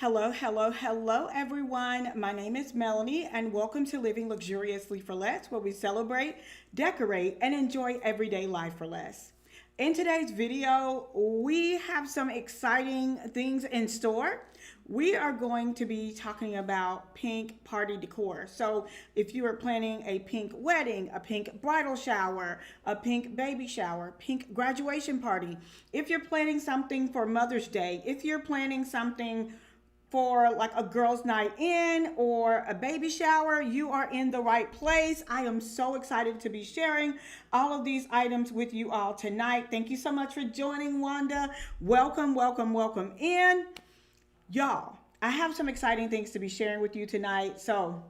Hello, hello, hello, everyone. My name is Melanie, and welcome to Living Luxuriously for Less, where we celebrate, decorate, and enjoy everyday life for less. In today's video, we have some exciting things in store. We are going to be talking about pink party decor. So, if you are planning a pink wedding, a pink bridal shower, a pink baby shower, pink graduation party, if you're planning something for Mother's Day, if you're planning something for like a girls' night in or a baby shower, you are in the right place. I am so excited to be sharing all of these items with you all tonight. Thank you so much for joining, Wanda. Welcome, welcome, welcome in. Y'all, I have some exciting things to be sharing with you tonight. So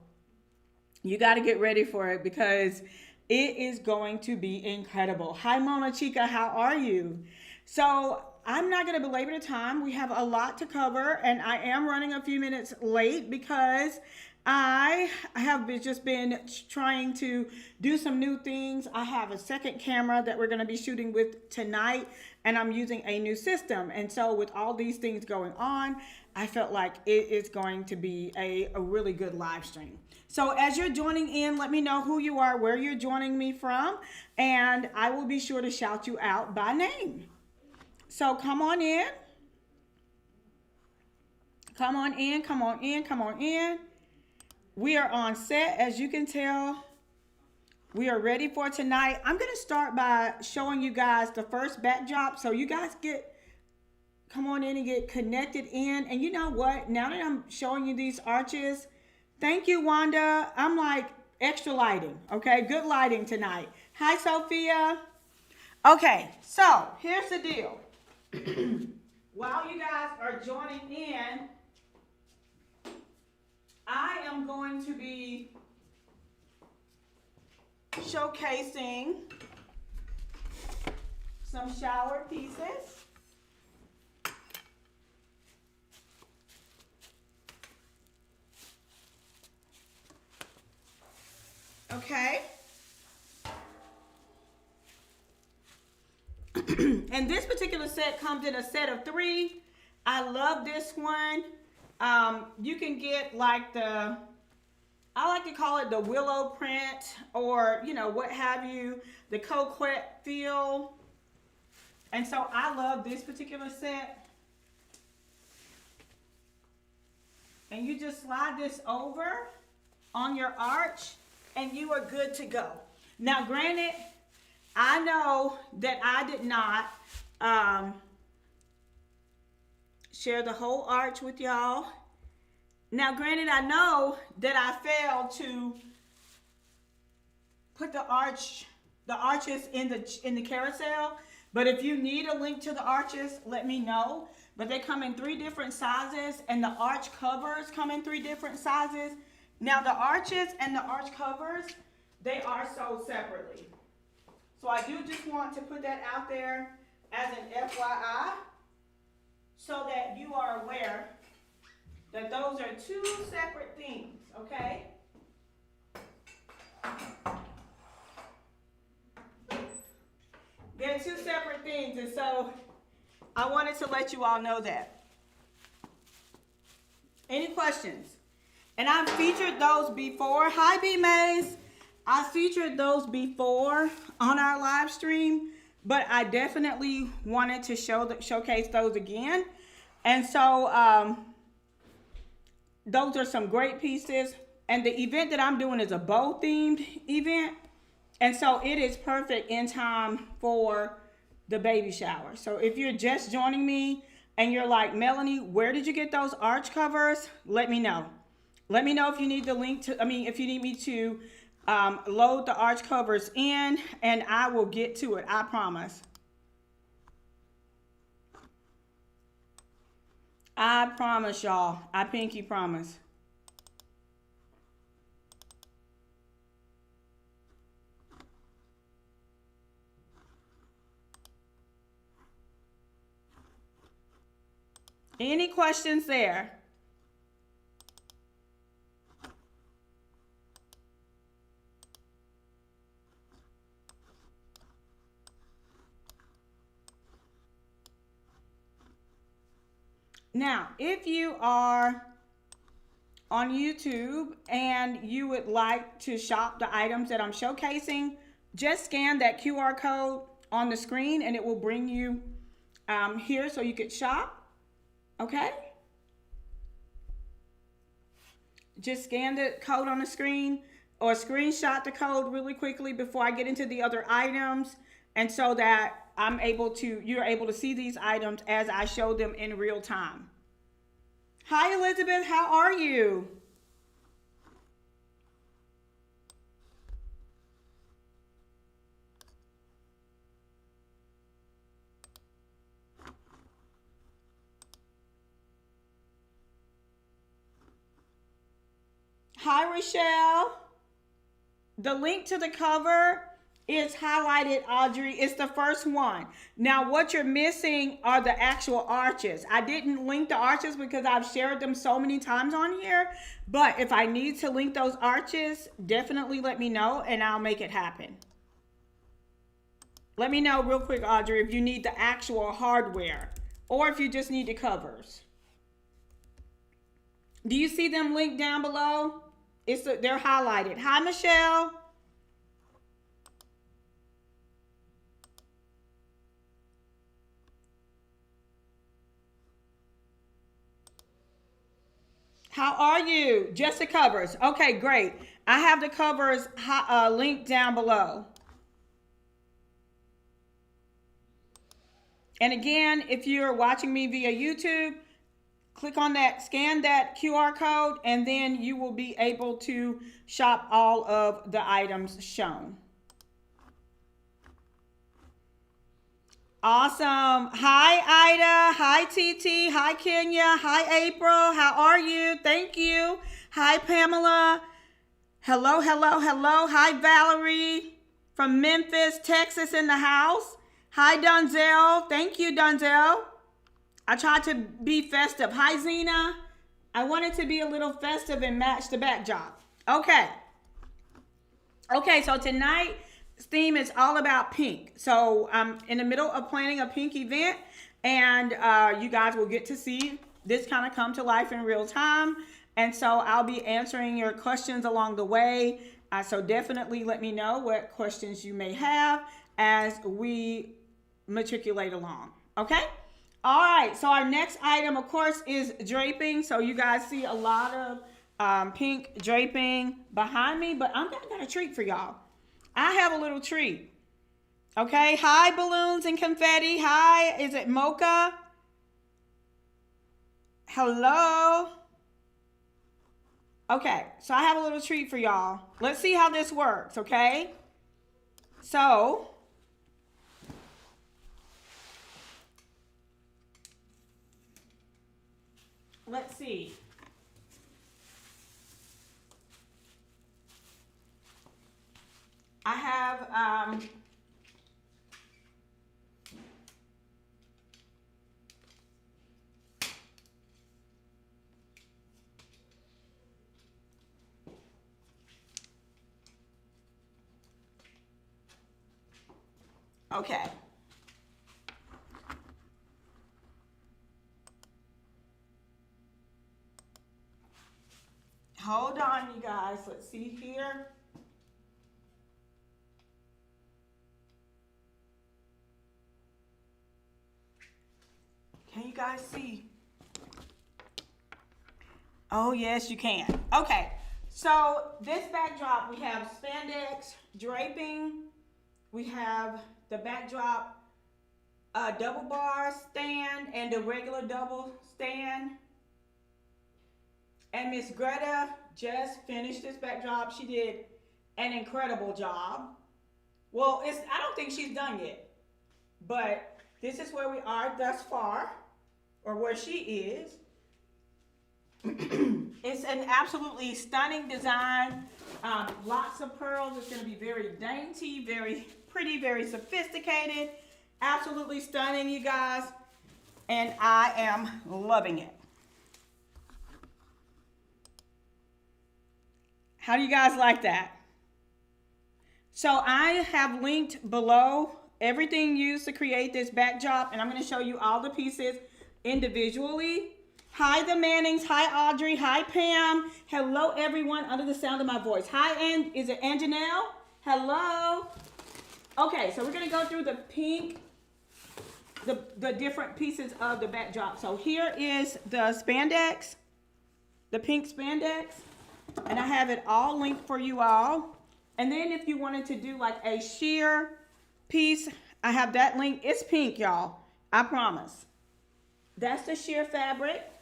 you got to get ready for it because it is going to be incredible. Hi, Mona Chica. How are you? So I'm not going to belabor the time. We have a lot to cover, and I am running a few minutes late because I have just been trying to do some new things. I have a second camera that we're going to be shooting with tonight, and I'm using a new system. And so with all these things going on, I felt like it is going to be a really good live stream. So as you're joining in, let me know who you are, where you're joining me from, and I will be sure to shout you out by name. So come on in. Come on in, come on in, come on in. We are on set, as you can tell. We are ready for tonight. I'm going to start by showing you guys the first backdrop so you guys come on in and get connected in. And you know what? Now that I'm showing you these arches, thank you, Wanda. I'm like extra lighting, okay? Good lighting tonight. Hi, Sophia. Okay, so here's the deal. While you guys are joining in, I am going to be showcasing some shower pieces. Okay. And this particular set comes in a set of 3. I love this one. You can get like I like to call it the willow print or, what have you, the coquette feel. And so I love this particular set. And you just slide this over on your arch and you are good to go. Now, granted, I know that I did not share the whole arch with y'all. Now, granted, I know that I failed to put the arches in the carousel. But if you need a link to the arches, let me know. But they come in 3 different sizes, and the arch covers come in 3 different sizes. Now, the arches and the arch covers, they are sold separately. So I do just want to put that out there as an FYI so that you are aware that those are 2 separate things, okay? They're 2 separate things, and so I wanted to let you all know that. Any questions? And I've featured those before. Hi, B Mays. I featured those before on our live stream, but I definitely wanted to showcase those again. And so those are some great pieces. And the event that I'm doing is a bow themed event. And so it is perfect in time for the baby shower. So if you're just joining me and you're like, Melanie, where did you get those arch covers? Let me know. Let me know if you need the link to, if you need me to load the arch covers in, and I will get to it. I promise. I promise, y'all. I pinky promise. Any questions there? Now, if you are on YouTube and you would like to shop the items that I'm showcasing, just scan that QR code on the screen and it will bring you here so you could shop. Okay? Just scan the code on the screen or screenshot the code really quickly before I get into the other items, and so that you're able to see these items as I show them in real time. Hi Elizabeth, how are you? Hi Rochelle. The link to the cover is highlighted, Audrey. It's the first one. Now, what you're missing are the actual arches. I didn't link the arches because I've shared them so many times on here. But if I need to link those arches, definitely let me know and I'll make it happen. Let me know real quick, Audrey, if you need the actual hardware or if you just need the covers. Do you see them linked down below? They're highlighted. Hi, Michelle. How are you? Just the covers. Okay, great. I have the covers linked down below. And again, if you're watching me via YouTube, click on that, scan that QR code, and then you will be able to shop all of the items shown. Awesome. Hi, Ida. Hi, TT. Hi, Kenya. Hi, April. How are you? Thank you. Hi, Pamela. Hello, hello, hello. Hi, Valerie from Memphis, Texas in the house. Hi, Donzel. Thank you, Donzel. I tried to be festive. Hi, Zena. I wanted to be a little festive and match the backdrop. Okay. Okay, so tonight's theme is all about pink. So I'm in the middle of planning a pink event, and you guys will get to see this kind of come to life in real time. And so I'll be answering your questions along the way. So definitely let me know what questions you may have as we matriculate along. Okay? All right, so our next item, of course, is draping. So you guys see a lot of pink draping behind me, but I got a treat for y'all. I have a little treat. Okay, hi, balloons and confetti. Hi, is it Mocha? Hello? Okay, so I have a little treat for y'all. Let's see how this works, okay? So, let's see. I have okay. Hold on, you guys. Let's see here. Can you guys see? Oh, yes, you can. Okay, so this backdrop, we have spandex draping. We have the backdrop double bar stand and the regular double stand. And Miss Greta just finished this backdrop. She did an incredible job. Well, I don't think she's done yet, but this is where we are thus far, or where she is. It's an absolutely stunning design. Lots of pearls. It's going to be very dainty, very pretty, very sophisticated. Absolutely stunning, you guys. And I am loving it. How do you guys like that? So I have linked below everything used to create this backdrop, and I'm going to show you all the pieces individually. Hi, the Mannings. Hi, Audrey. Hi, Pam. Hello, everyone under the sound of my voice. Hi, and is it Anjanelle? Hello. Okay, so we're going to go through the pink, the different pieces of the backdrop. So here is the spandex, the pink spandex, and I have it all linked for you all. And then if you wanted to do like a sheer piece, I have that link. It's pink, y'all. I promise. That's the sheer fabric.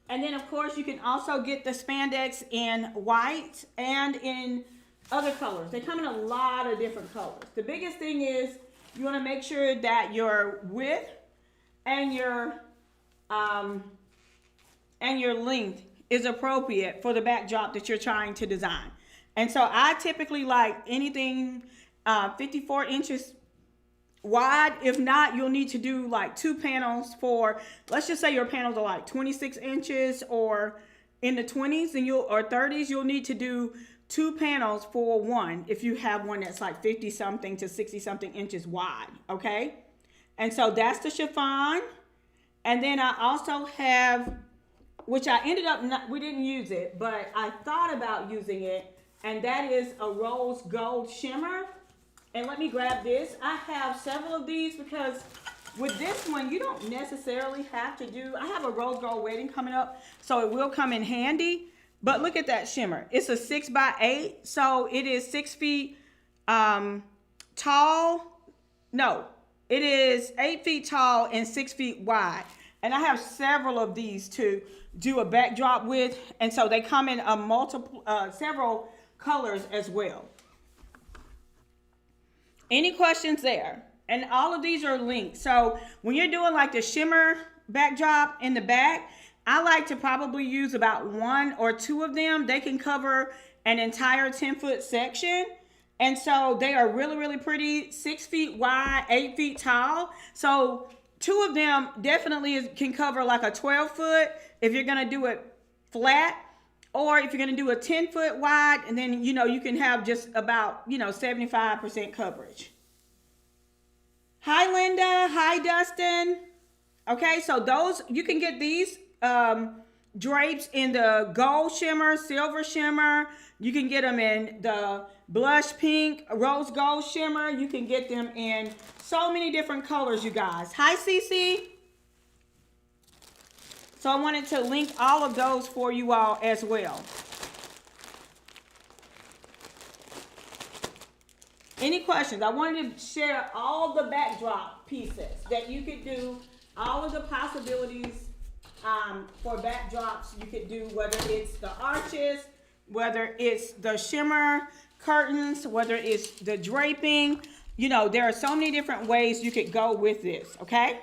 And then, of course, you can also get the spandex in white and in other colors. They come in a lot of different colors. The biggest thing is you want to make sure that your width and your length is appropriate for the backdrop that you're trying to design. And so I typically like anything 54 inches wide. If not, you'll need to do like 2 panels for, let's just say your panels are like 26 inches or in the 20s and or 30s, you'll need to do 2 panels for one if you have one that's like 50 something to 60 something inches wide. Okay, and so that's the chiffon. And then I also have, which I ended up not, we didn't use it, but I thought about using it, and that is a rose gold shimmer. And let me grab this. I have several of these because with this one, you don't necessarily have to do, I have a rose gold wedding coming up, so it will come in handy. But look at that shimmer. It's a 6x8, so it is 6 feet tall. No, it is 8 feet tall and 6 feet wide. And I have several of these to do a backdrop with, and so they come in a several colors as well. Any questions there? And all of these are linked. So when you're doing like the shimmer backdrop in the back, I like to probably use about 1 or 2 of them. They can cover an entire 10-foot section. And so they are really, really pretty, 6 feet wide, 8 feet tall. So 2 of them definitely can cover like a 12-foot if you're going to do it flat. Or if you're going to do a 10-foot wide, and then, you know, you can have just about, you know, 75% coverage. Hi, Linda. Hi, Dustin. Okay, so those, you can get these drapes in the gold shimmer, silver shimmer. You can get them in the blush pink, rose gold shimmer. You can get them in so many different colors, you guys. Hi, Cece. So I wanted to link all of those for you all as well. Any questions? I wanted to share all the backdrop pieces that you could do, all of the possibilities for backdrops you could do, whether it's the arches, whether it's the shimmer curtains, whether it's the draping. You know, there are so many different ways you could go with this, okay?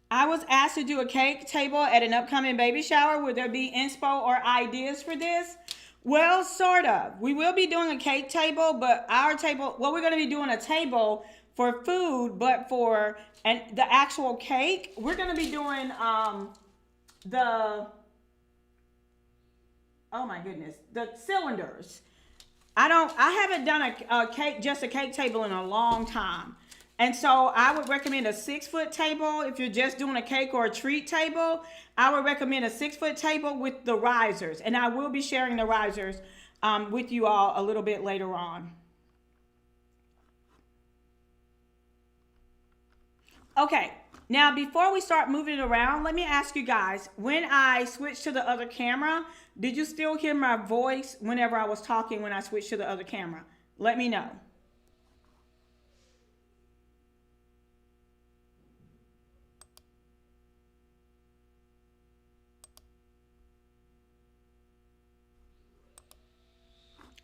I was asked to do a cake table at an upcoming baby shower. Would there be inspo or ideas for this? Well, sort of. We will be doing a cake table, but our table, well, we're going to be doing a table for food, but for the actual cake, we're going to be doing the cylinders. I haven't done a cake, just a cake table in a long time. And so I would recommend a 6-foot table. If you're just doing a cake or a treat table, I would recommend a 6-foot table with the risers. And I will be sharing the risers with you all a little bit later on. Okay, now before we start moving around, let me ask you guys, when I switched to the other camera, did you still hear my voice whenever I was talking when I switched to the other camera? Let me know.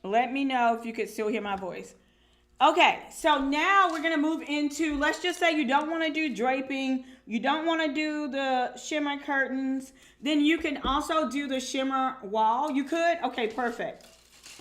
Let me know if you could still hear my voice. Okay, so now we're going to move into, let's just say you don't want to do draping, you don't want to do the shimmer curtains, then you can also do the shimmer wall. You could? Okay, perfect.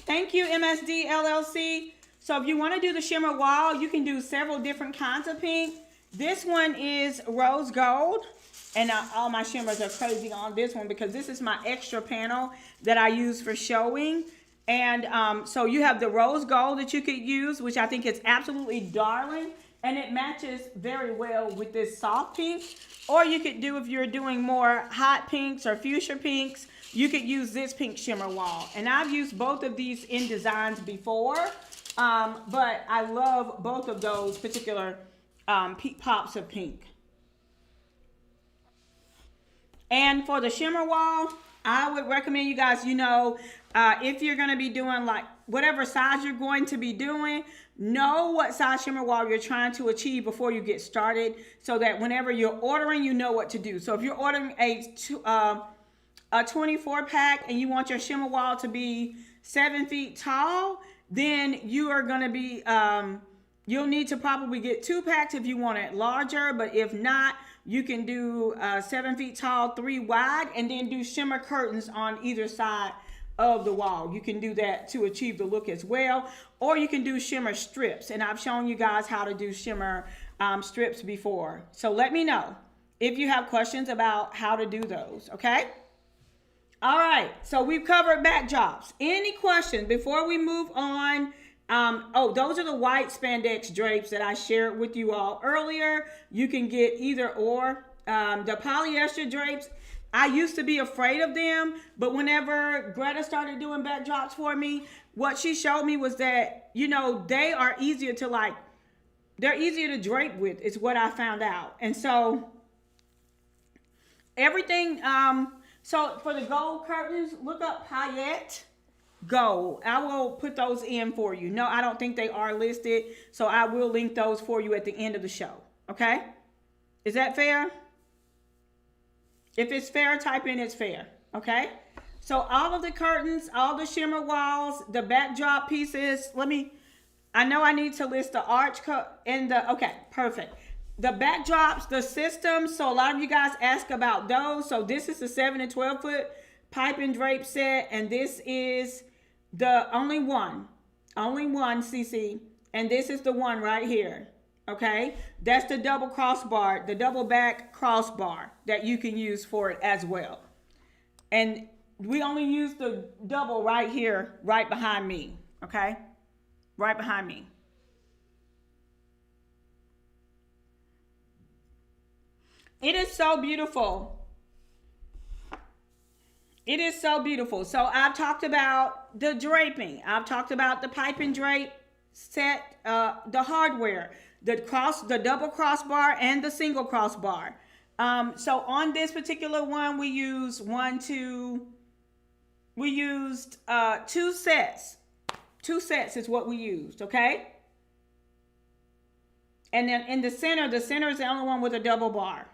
Thank you, MSD LLC. So if you want to do the shimmer wall, you can do several different kinds of pink. This one is rose gold. And all my shimmers are crazy on this one because this is my extra panel that I use for showing. And so you have the rose gold that you could use, which I think is absolutely darling. And it matches very well with this soft pink. Or you could do, if you're doing more hot pinks or fuchsia pinks, you could use this pink shimmer wall. And I've used both of these in designs before. But I love both of those particular pops of pink. And for the shimmer wall, I would recommend you guys, if you're going to be doing like whatever size you're going to be doing, know what size shimmer wall you're trying to achieve before you get started, so that whenever you're ordering, you know what to do. So if you're ordering a 24 pack and you want your shimmer wall to be 7 feet tall, then you are going to be, you'll need to probably get 2 packs if you want it larger. But if not, you can do 7 feet tall, 3 wide, and then do shimmer curtains on either side of the wall. You can do that to achieve the look as well. Or you can do shimmer strips. And I've shown you guys how to do shimmer strips before. So let me know if you have questions about how to do those, okay? All right, so we've covered backdrops. Any questions before we move on? Those are the white spandex drapes that I shared with you all earlier. You can get either or. The polyester drapes, I used to be afraid of them, but whenever Greta started doing backdrops for me, what she showed me was that, they are easier to they're easier to drape with, is what I found out. And so everything, so for the gold curtains, look up Paillette Gold. I will put those in for you. No, I don't think they are listed, so I will link those for you at the end of the show. Okay? Is that fair? If it's fair, type in it's fair. Okay? So all of the curtains, all the shimmer walls, the backdrop pieces. I know I need to list the arch and okay, perfect. The backdrops, the systems. So a lot of you guys ask about those. So this is the 7 and 12 foot pipe and drape set, and this is the only one CC, and this is the one right here. Okay, that's the double crossbar, the double back crossbar that you can use for it as well. And we only use the double right here, right behind me. Okay, right behind me. It is so beautiful. It is so beautiful. So I've talked about the draping. I've talked about the pipe and drape set, the hardware, the double crossbar and the single crossbar. So on this particular one, we used 2 sets. 2 sets is what we used, okay? And then in the center is the only one with a double bar.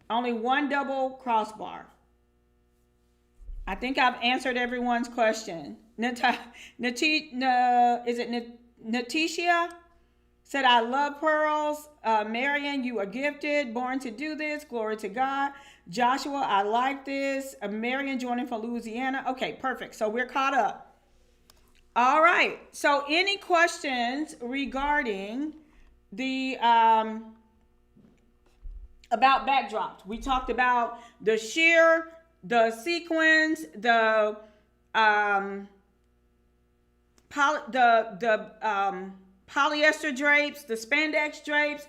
Only 1 double crossbar. I think I've answered everyone's question. Natisha said, I love pearls. Marion, you are gifted, born to do this. Glory to God. Joshua, I like this. Marion joining from Louisiana. Okay, perfect. So we're caught up. All right. So any questions regarding the about backdrops? We talked about the sheer, the sequins, the polyester drapes, the spandex drapes,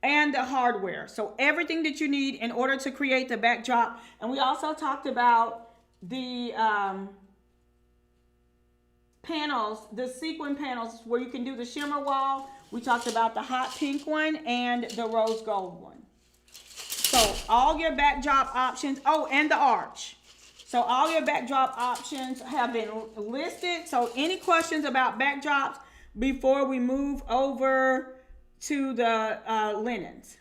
and the hardware. So everything that you need in order to create the backdrop. And we also talked about the panels, the sequin panels where you can do the shimmer wall. We talked about the hot pink one and the rose gold one. So all your backdrop options, and the arch. So all your backdrop options have been listed. So any questions about backdrops before we move over to the linens?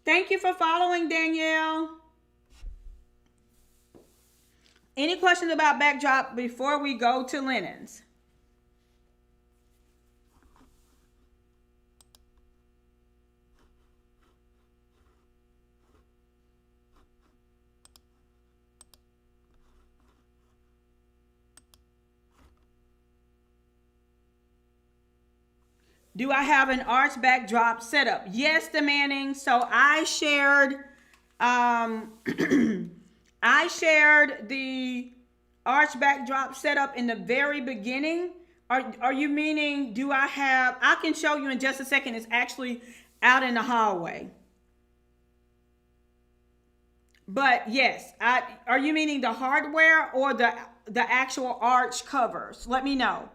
Thank you for following, Danielle. Any questions about backdrop before we go to linens? Do I have an arch backdrop setup? Yes, demanding. So I shared I shared the arch backdrop setup in the very beginning. Are you meaning do I have, I can show you in just a second. It's actually out in the hallway. But yes, are you meaning the hardware or the actual arch covers? Let me know.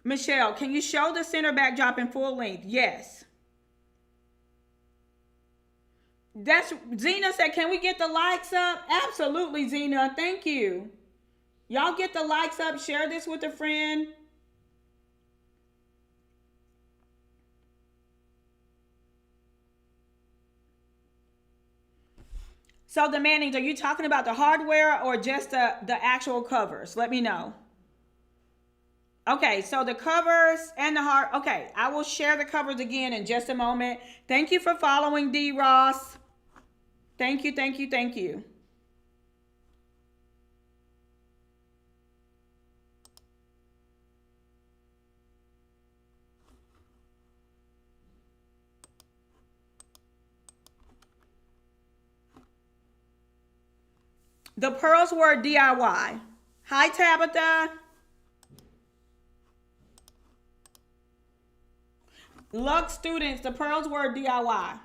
Michelle, can you show the center backdrop in full length? Yes. That's Zena said, can we get the likes up? Absolutely, Zena. Thank you. Y'all get the likes up. Share this with a friend. So the Mannings, are you talking about the hardware or just the actual covers? Let me know. Okay, so the covers and the hard. Okay, I will share the covers again in just a moment. Thank you for following, D. Ross. Thank you, thank you, thank you. The pearls were DIY. Hi, Tabitha. Lux students, the pearls were DIY.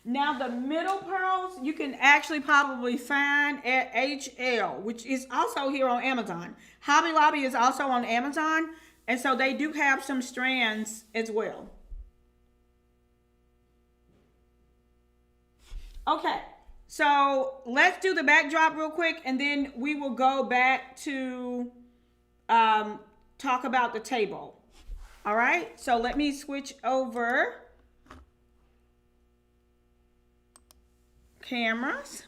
Now the middle pearls you can actually probably find at HL, which is also here on Amazon. Hobby Lobby is also on Amazon, and so they do have some strands as well. Okay, so let's do the backdrop real quick, and then we will go back to talk about the table. All right, so let me switch over cameras.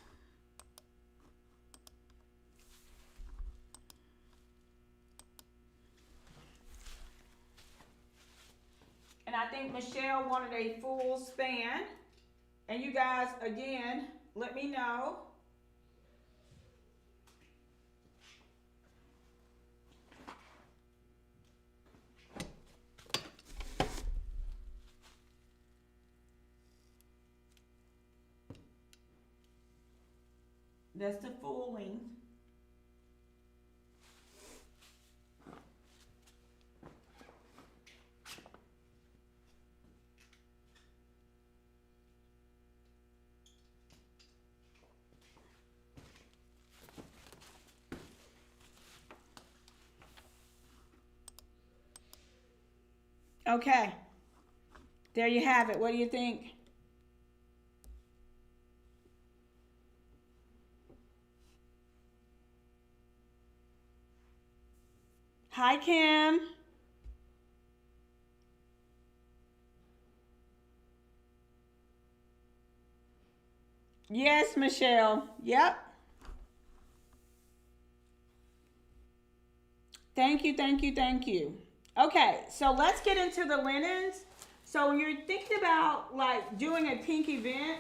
And I think Michelle wanted a full span. And you guys, again, let me know. That's the full length. Okay, there you have it. What do you think? Hi, Kim. Yes, Michelle. Yep. Thank you, thank you, thank you. Okay, so let's get into the linens. So when you're thinking about like doing a pink event,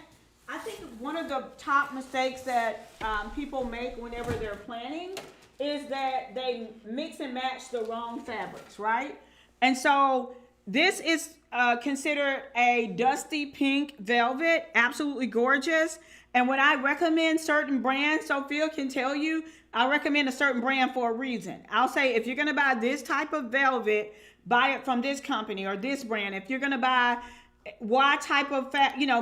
I think one of the top mistakes that people make whenever they're planning is that they mix and match the wrong fabrics, right? And so this is considered a dusty pink velvet, absolutely gorgeous. And when I recommend certain brands, Sophia can tell you, I recommend a certain brand for a reason. I'll say if you're going to buy this type of velvet, buy it from this company or this brand. If you're going to buy Y type of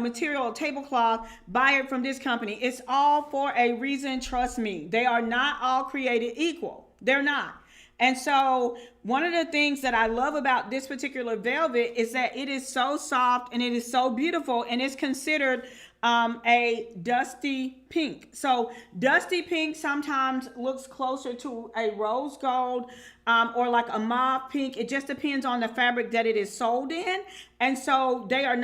material, tablecloth, buy it from this company. It's all for a reason. Trust me, they are not all created equal. They're not. And so one of the things that I love about this particular velvet is that it is so soft and it is so beautiful, and it's considered a dusty pink. So dusty pink sometimes looks closer to a rose gold or like a mauve pink. It just depends on the fabric that it is sold in. And so they're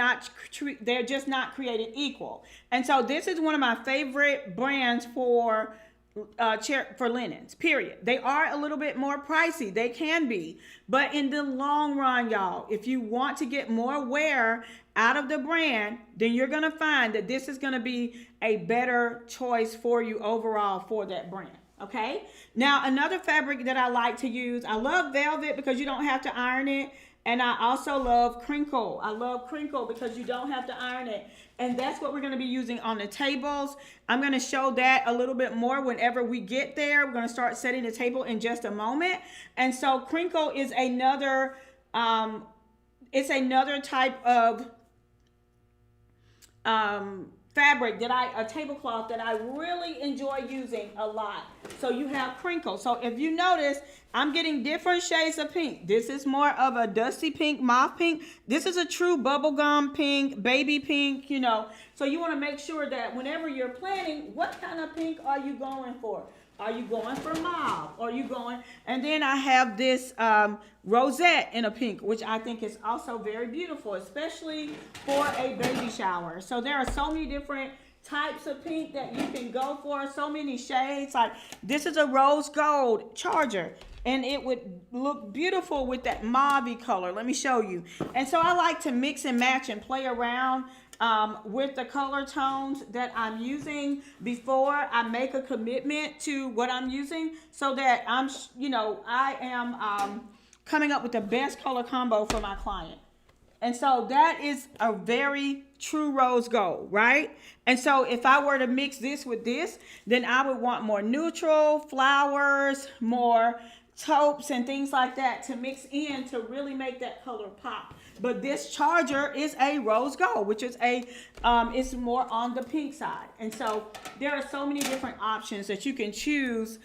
just not created equal. And so this is one of my favorite brands for linens, period. They are a little bit more pricey. They can be. But in the long run, y'all, if you want to get more wear out of the brand, then you're going to find that this is going to be a better choice for you overall for that brand. Okay. Now, another fabric that I like to use, I love velvet because you don't have to iron it. And I also love crinkle. I love crinkle because you don't have to iron it. And that's what we're going to be using on the tables. I'm going to show that a little bit more whenever we get there. We're going to start setting the table in just a moment. And so crinkle is another, it's another type of fabric that a tablecloth that I really enjoy using a lot. So you have crinkle. So if you notice, I'm getting different shades of pink. This is more of a dusty pink, mauve pink. This is a true bubblegum pink, baby pink, you know. So you want to make sure that whenever you're planning, what kind of pink are you going for? Are you going for mauve? Are you going? And then I have this rosette in a pink, which I think is also very beautiful, especially for a baby shower. So there are so many different types of pink that you can go for, so many shades. Like this is a rose gold charger, and it would look beautiful with that mauve color. Let me show you. And so I like to mix and match and play around with the color tones that I'm using before I make a commitment to what I'm using, so that I am coming up with the best color combo for my client. And so that is a very true rose gold, right? And so if I were to mix this with this, then I would want more neutral flowers, more taupes and things like that to mix in to really make that color pop. But this charger is a rose gold, which is it's more on the pink side. And so there are so many different options that you can choose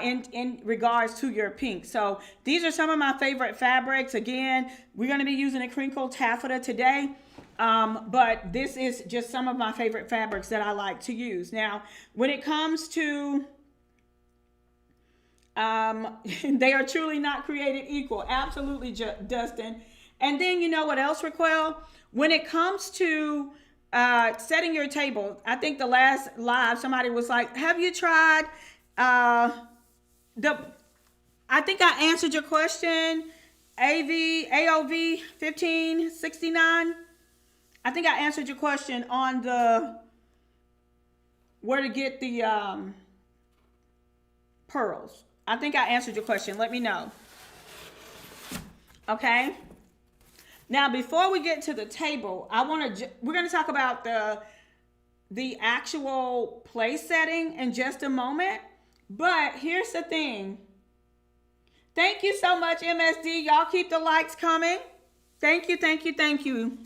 in regards to your pink. So these are some of my favorite fabrics. Again, we're going to be using a crinkled taffeta today. But this is just some of my favorite fabrics that I like to use. Now, when it comes to they are truly not created equal. Absolutely, Dustin. And then you know what else, Raquel? When it comes to setting your table, I think the last live somebody was like, have you tried I think I answered your question, AOV 1569. I think I answered your question on the where to get the pearls. I think I answered your question. Let me know. Okay. Now, before we get to the table, we're going to talk about the actual place setting in just a moment. But here's the thing. Thank you so much, MSD. Y'all keep the likes coming. Thank you, thank you, thank you.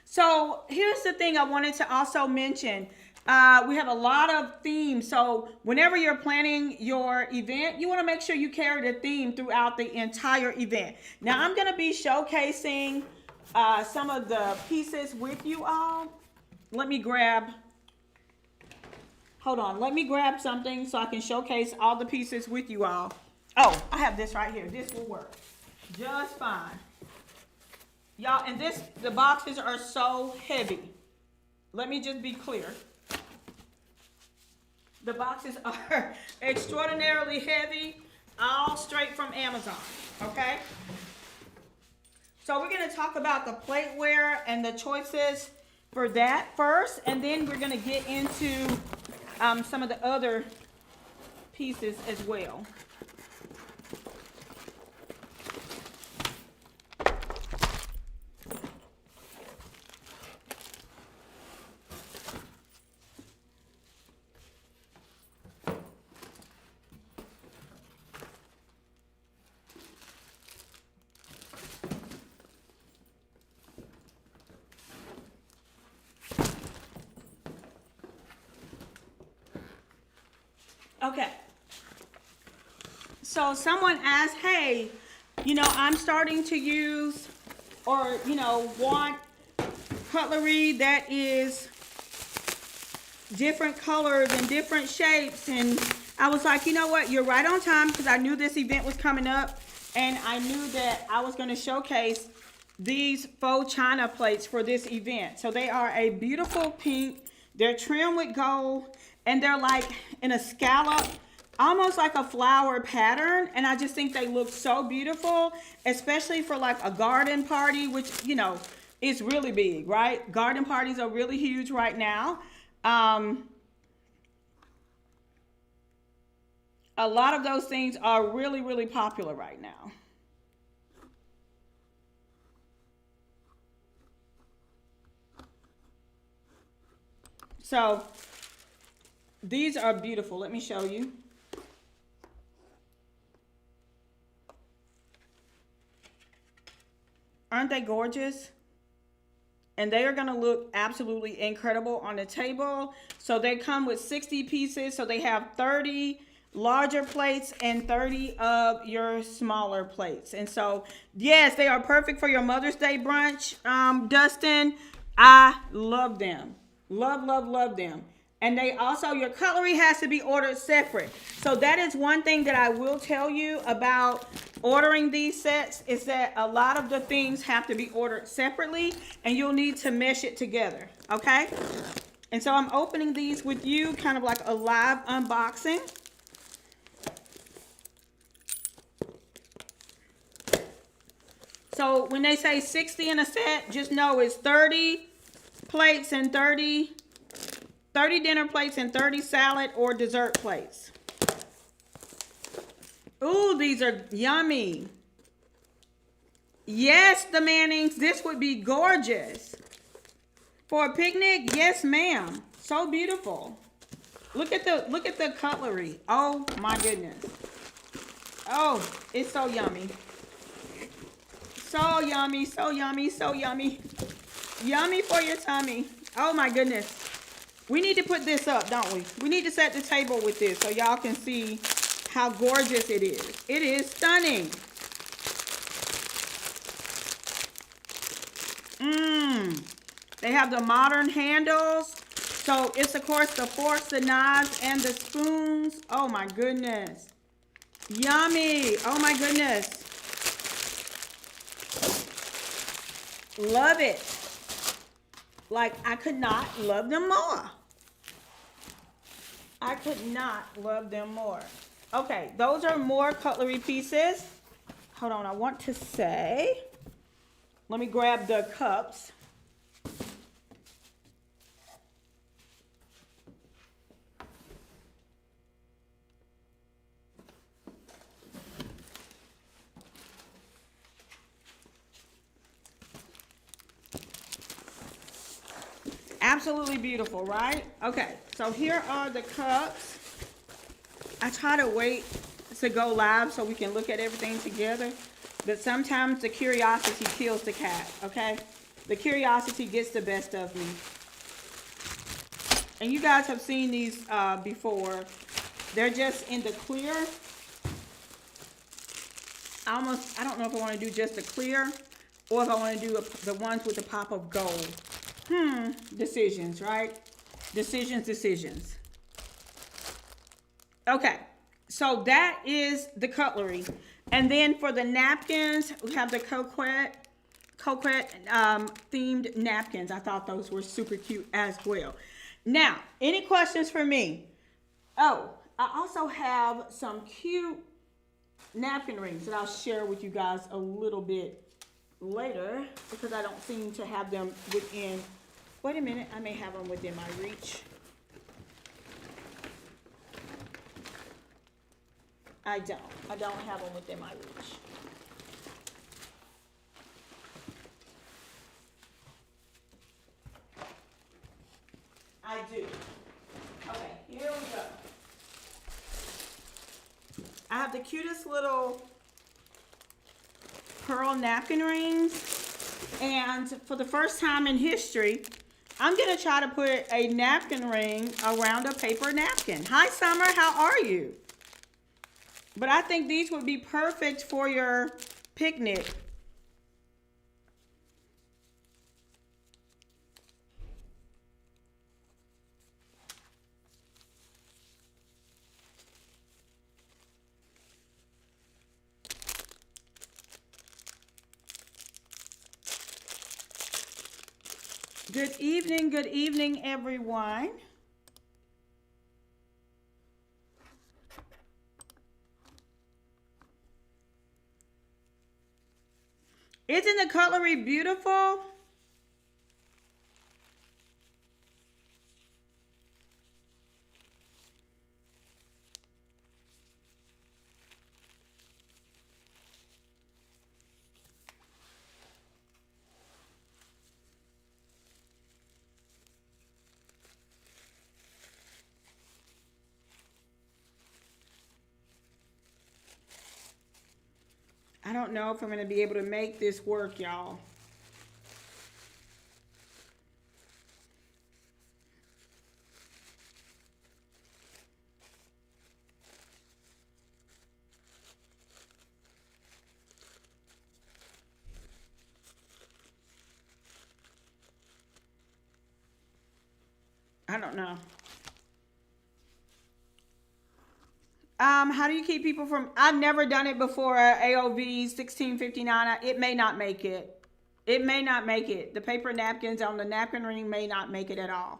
So here's the thing I wanted to also mention. We have a lot of themes. So whenever you're planning your event, you want to make sure you carry the theme throughout the entire event. Now I'm going to be showcasing some of the pieces with you all. Let me grab something so I can showcase all the pieces with you all. Oh, I have this right here. This will work just fine. Y'all, and the boxes are so heavy. Let me just be clear. The boxes are extraordinarily heavy, all straight from Amazon, okay? So we're going to talk about the plateware and the choices for that first, and then we're going to get into some of the other pieces as well. Okay, so someone asked, hey, I'm starting to use or, want cutlery that is different colors and different shapes. And I was like, you know what, you're right on time, because I knew this event was coming up and I knew that I was going to showcase these faux china plates for this event. So they are a beautiful pink. They're trimmed with gold. And they're like in a scallop, almost like a flower pattern. And I just think they look so beautiful, especially for like a garden party, which, It's really big, right? Garden parties are really huge right now. Um, a lot of those things are really, really popular right now. So these are beautiful. Let me show you. Aren't they gorgeous? And they are going to look absolutely incredible on the table. So they come with 60 pieces. So they have 30 larger plates and 30 of your smaller plates. And so, yes, they are perfect for your Mother's Day brunch. Dustin, I love them. Love, love, love them. And they also, your cutlery has to be ordered separate. So that is one thing that I will tell you about ordering these sets, is that a lot of the things have to be ordered separately and you'll need to mesh it together, okay? And so I'm opening these with you, kind of like a live unboxing. So when they say 60 in a set, just know it's 30 plates and 30 dinner plates and 30 salad or dessert plates. Ooh, these are yummy. Yes, the Mannings, this would be gorgeous. For a picnic, yes, ma'am. So beautiful. Look at the cutlery. Oh my goodness. Oh, it's so yummy. So yummy, so yummy, so yummy. Yummy for your tummy. Oh my goodness. We need to put this up, don't we? We need to set the table with this so y'all can see how gorgeous it is. It is stunning. They have the modern handles. So it's, of course, the forks, the knives, and the spoons. Oh my goodness. Yummy. Oh my goodness. Love it. Like, I could not love them more. I could not love them more. Okay, those are more cutlery pieces. Hold on, I want to say, let me grab the cups. Absolutely beautiful, right? Okay, so here are the cups. I try to wait to go live so we can look at everything together, but sometimes the curiosity kills the cat, okay? The curiosity gets the best of me. And you guys have seen these before. They're just in the clear. I don't know if I want to do just the clear or if I want to do the ones with the pop of gold. Decisions, right? Decisions. Okay, so that is the cutlery. And then for the napkins, we have the coquette themed napkins. I thought those were super cute as well. Now, any questions for me? Oh, I also have some cute napkin rings that I'll share with you guys a little bit later because I don't seem to have them within. Wait a minute, I may have them within my reach. I don't have them within my reach. I do. Okay, here we go. I have the cutest little pearl napkin rings. And for the first time in history, I'm going to try to put a napkin ring around a paper napkin. Hi, Summer. How are you? But I think these would be perfect for your picnic. Good evening, everyone. Isn't the cutlery beautiful? I don't know if I'm going to be able to make this work, y'all. I don't know. How do you keep people from, I've never done it before, AOV 1659. It may not make it. It may not make it. The paper napkins on the napkin ring may not make it at all.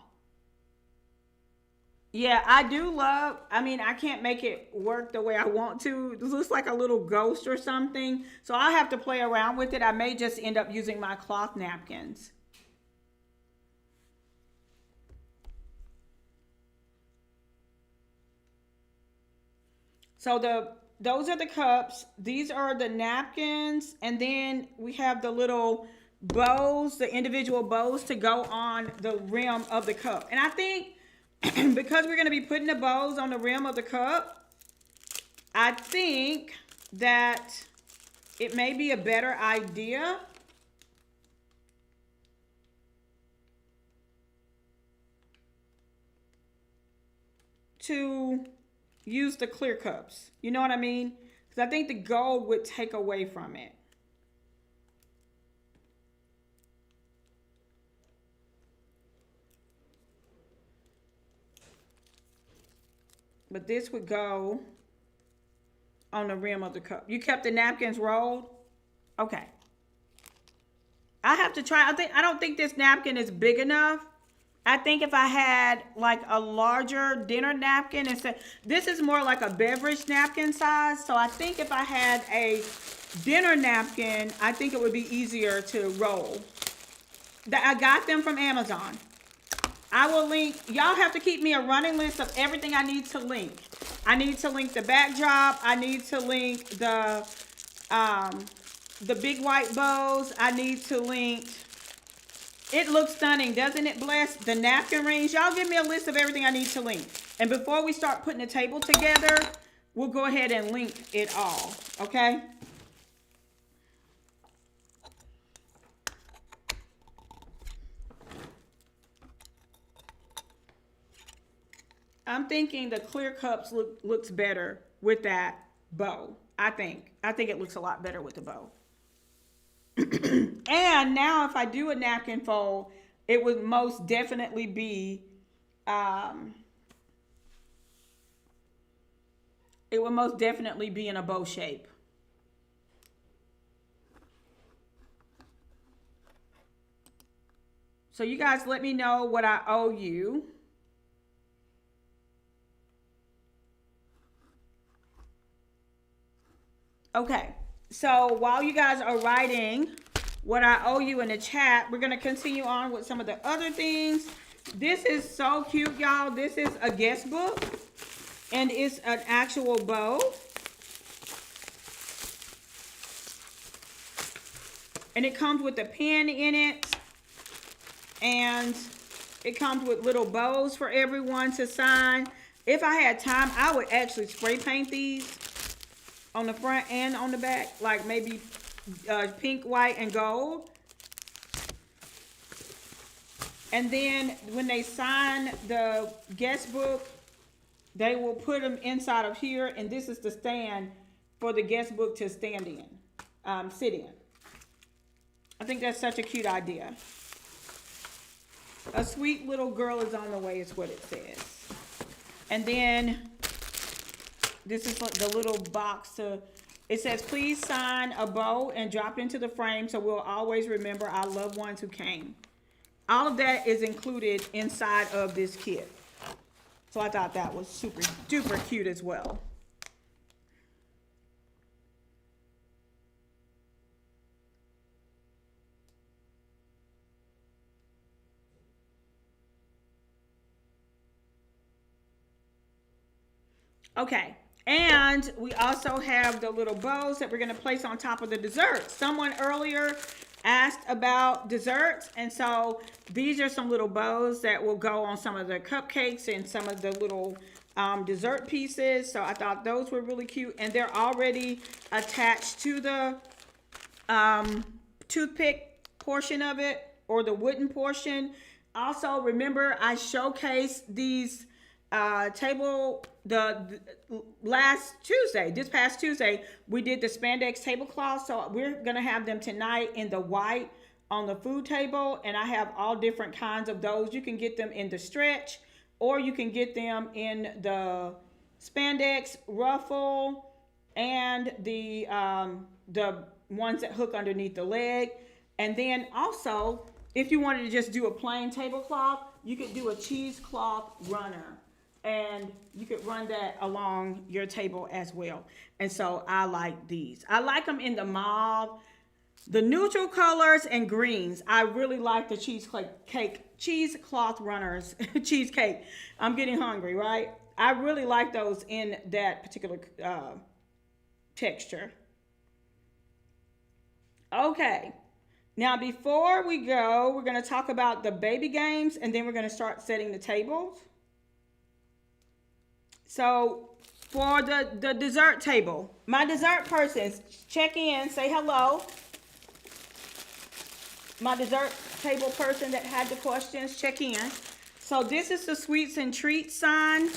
Yeah, I do love, I mean, I can't make it work the way I want to. This looks like a little ghost or something. So I have to play around with it. I may just end up using my cloth napkins. So those are the cups. These are the napkins. And then we have the little bows, the individual bows to go on the rim of the cup. And I think because we're going to be putting the bows on the rim of the cup, I think that it may be a better idea to use the clear cups. You know what I mean? Because I think the gold would take away from it. But this would go on the rim of the cup. You kept the napkins rolled? Okay. I have to try. I don't think this napkin is big enough. I think if I had like a larger dinner napkin instead, this is more like a beverage napkin size. So I think if I had a dinner napkin, I think it would be easier to roll. I got them from Amazon. I will link, y'all have to keep me a running list of everything I need to link. I need to link the backdrop. I need to link the big white bows. I need to link, it looks stunning, doesn't it, Bless? The napkin rings. Y'all give me a list of everything I need to link. And before we start putting the table together, we'll go ahead and link it all, okay? I'm thinking the clear cups looks better with that bow. I think it looks a lot better with the bow. And now if I do a napkin fold, it would most definitely be in a bow shape. So you guys let me know what I owe you. Okay, so while you guys are writing what I owe you in the chat, we're going to continue on with some of the other things. This is so cute, y'all. This is a guest book, and it's an actual bow. And it comes with a pen in it, and it comes with little bows for everyone to sign. If I had time, I would actually spray paint these on the front and on the back, like maybe pink, white, and gold. And then when they sign the guest book, they will put them inside of here, and this is the stand for the guest book to stand in, sit in. I think that's such a cute idea. A sweet little girl is on the way is what it says. And then this is the little box it says, please sign a bow and drop it into the frame so we'll always remember our loved ones who came. All of that is included inside of this kit. So I thought that was super duper cute as well. Okay. And we also have the little bows that we're going to place on top of the dessert. Someone earlier asked about desserts, and so these are some little bows that will go on some of the cupcakes and some of the little dessert pieces. So I thought those were really cute, and they're already attached to the toothpick portion of it, or the wooden portion. Also, remember I showcased these this past Tuesday, we did the spandex tablecloth. So we're gonna have them tonight in the white on the food table, and I have all different kinds of those. You can get them in the stretch, or you can get them in the spandex ruffle, and the ones that hook underneath the leg. And then also, if you wanted to just do a plain tablecloth, you could do a cheesecloth runner, and you could run that along your table as well. And so I like these. I like them in the mauve, the neutral colors, and greens. I really like the cheesecloth runners. Cheesecake. I'm getting hungry, right? I really like those in that particular texture. Okay. Now, before we go, we're going to talk about the baby games, and then we're going to start setting the tables. So for the dessert table, my dessert persons, check in, say hello. My dessert table person that had the questions, check in. So this is the sweets and treats sign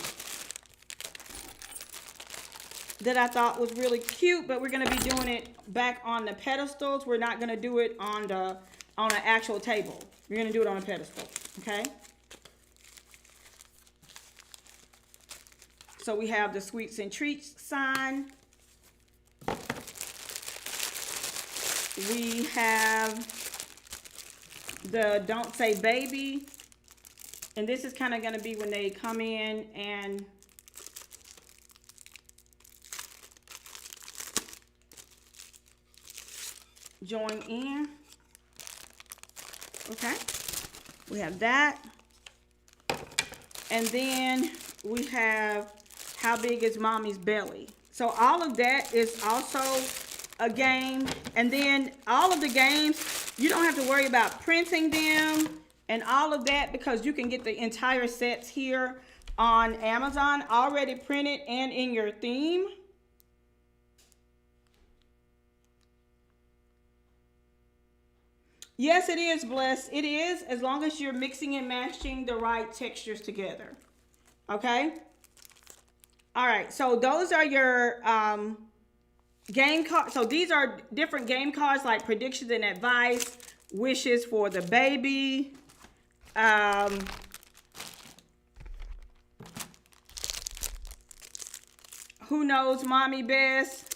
that I thought was really cute, but we're going to be doing it back on the pedestals. We're not going to do it on an actual table. We're going to do it on a pedestal, okay? So we have the sweets and treats sign. We have the don't say baby. And this is kind of going to be when they come in and join in. Okay, we have that. And then we have how big is mommy's belly. So all of that is also a game. And then all of the games, you don't have to worry about printing them and all of that, because you can get the entire sets here on Amazon already printed and in your theme. Yes, it is, Blessed. It is, as long as you're mixing and matching the right textures together. Okay? All right, so those are your game cards. So these are different game cards, like predictions and advice, wishes for the baby, who knows mommy best.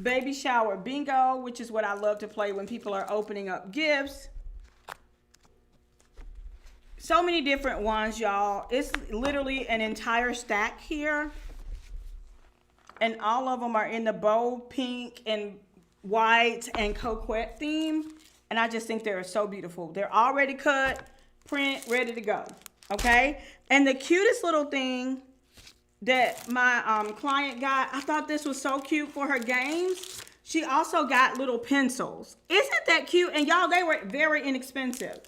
Baby shower bingo, which is what I love to play when people are opening up gifts. So many different ones, y'all. It's literally an entire stack here. And all of them are in the bold pink and white and coquette theme. And I just think they're so beautiful. They're already cut, print, ready to go. Okay? And the cutest little thing that my client got, I thought this was so cute for her games. She also got little pencils. Isn't that cute? And y'all, they were very inexpensive.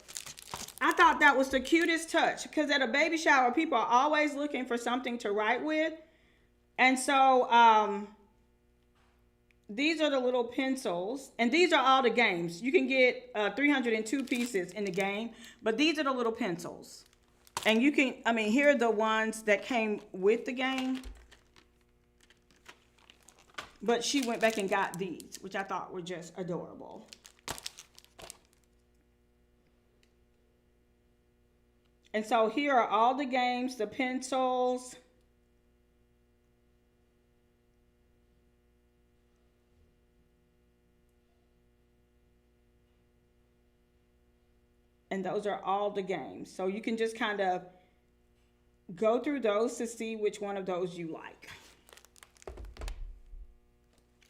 I thought that was the cutest touch, because at a baby shower, people are always looking for something to write with. And so these are the little pencils, and these are all the games. You can get 302 pieces in the game, but these are the little pencils. And you can, I mean, here are the ones that came with the game. But she went back and got these, which I thought were just adorable. And so here are all the games, the pencils. And those are all the games. So you can just kind of go through those to see which one of those you like.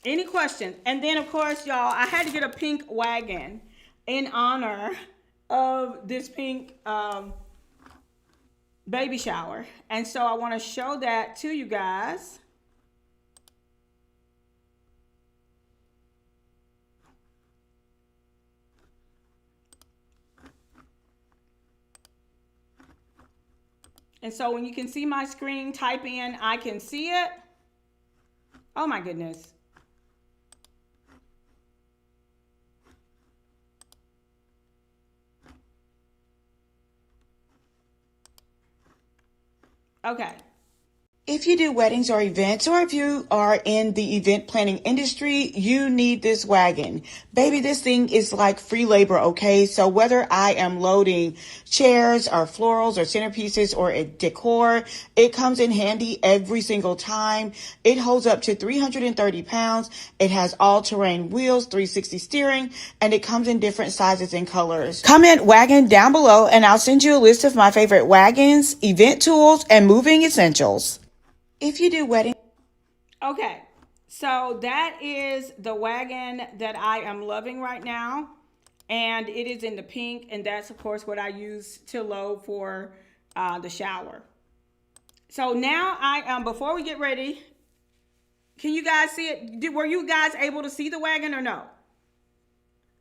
Any questions? And then, of course, y'all, I had to get a pink wagon in honor of this pink baby shower. And so I want to show that to you guys. And so when you can see my screen, type in, I can see it. Oh my goodness. Okay. If you do weddings or events, or if you are in the event planning industry, you need this wagon. Baby, this thing is like free labor, okay? So whether I am loading chairs or florals or centerpieces or a decor, it comes in handy every single time. It holds up to 330 pounds. It has all-terrain wheels, 360 steering, and it comes in different sizes and colors. Comment wagon down below and I'll send you a list of my favorite wagons, event tools, and moving essentials. If you do wedding. Okay, so that is the wagon that I am loving right now. And it is in the pink. And that's, of course, what I use to load for the shower. So now before we get ready, can you guys see it? Were you guys able to see the wagon or no?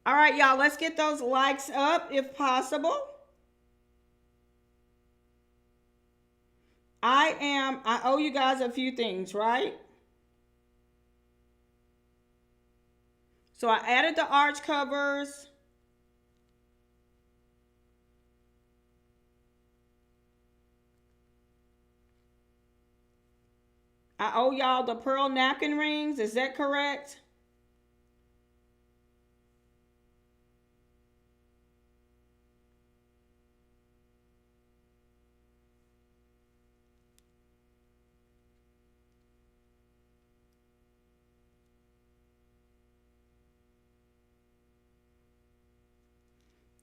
All right, y'all, let's get those likes up if possible. I owe you guys a few things, right? So I added the arch covers. I owe y'all the pearl napkin rings. Is that correct?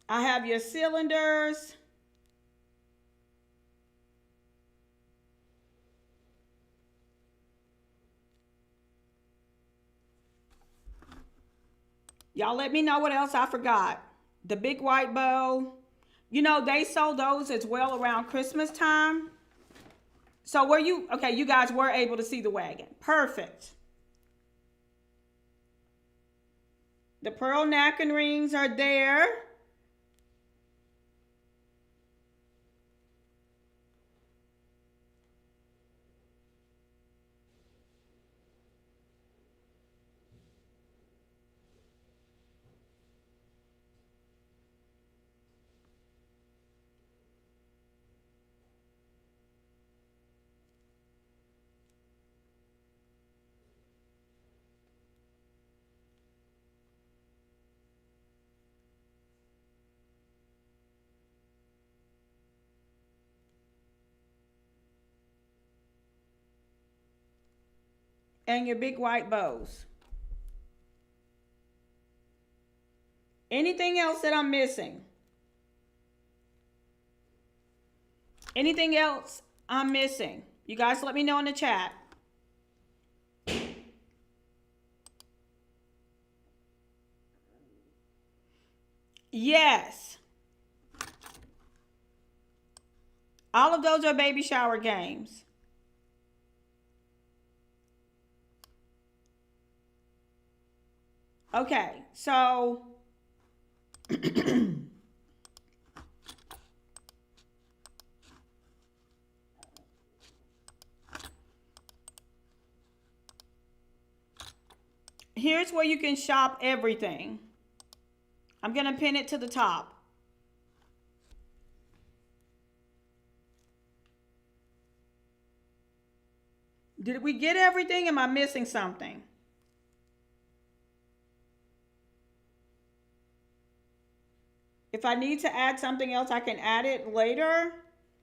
I have your cylinders. Y'all let me know what else I forgot. The big white bow. You know, they sold those as well around Christmas time. So okay, you guys were able to see the wagon. Perfect. The pearl napkin rings are there. And your big white bows. Anything else that I'm missing? Anything else I'm missing? You guys let me know in the chat. Yes. All of those are baby shower games. Okay, so here's where you can shop everything. I'm going to pin it to the top. Did we get everything? Am I missing something? If I need to add something else, I can add it later.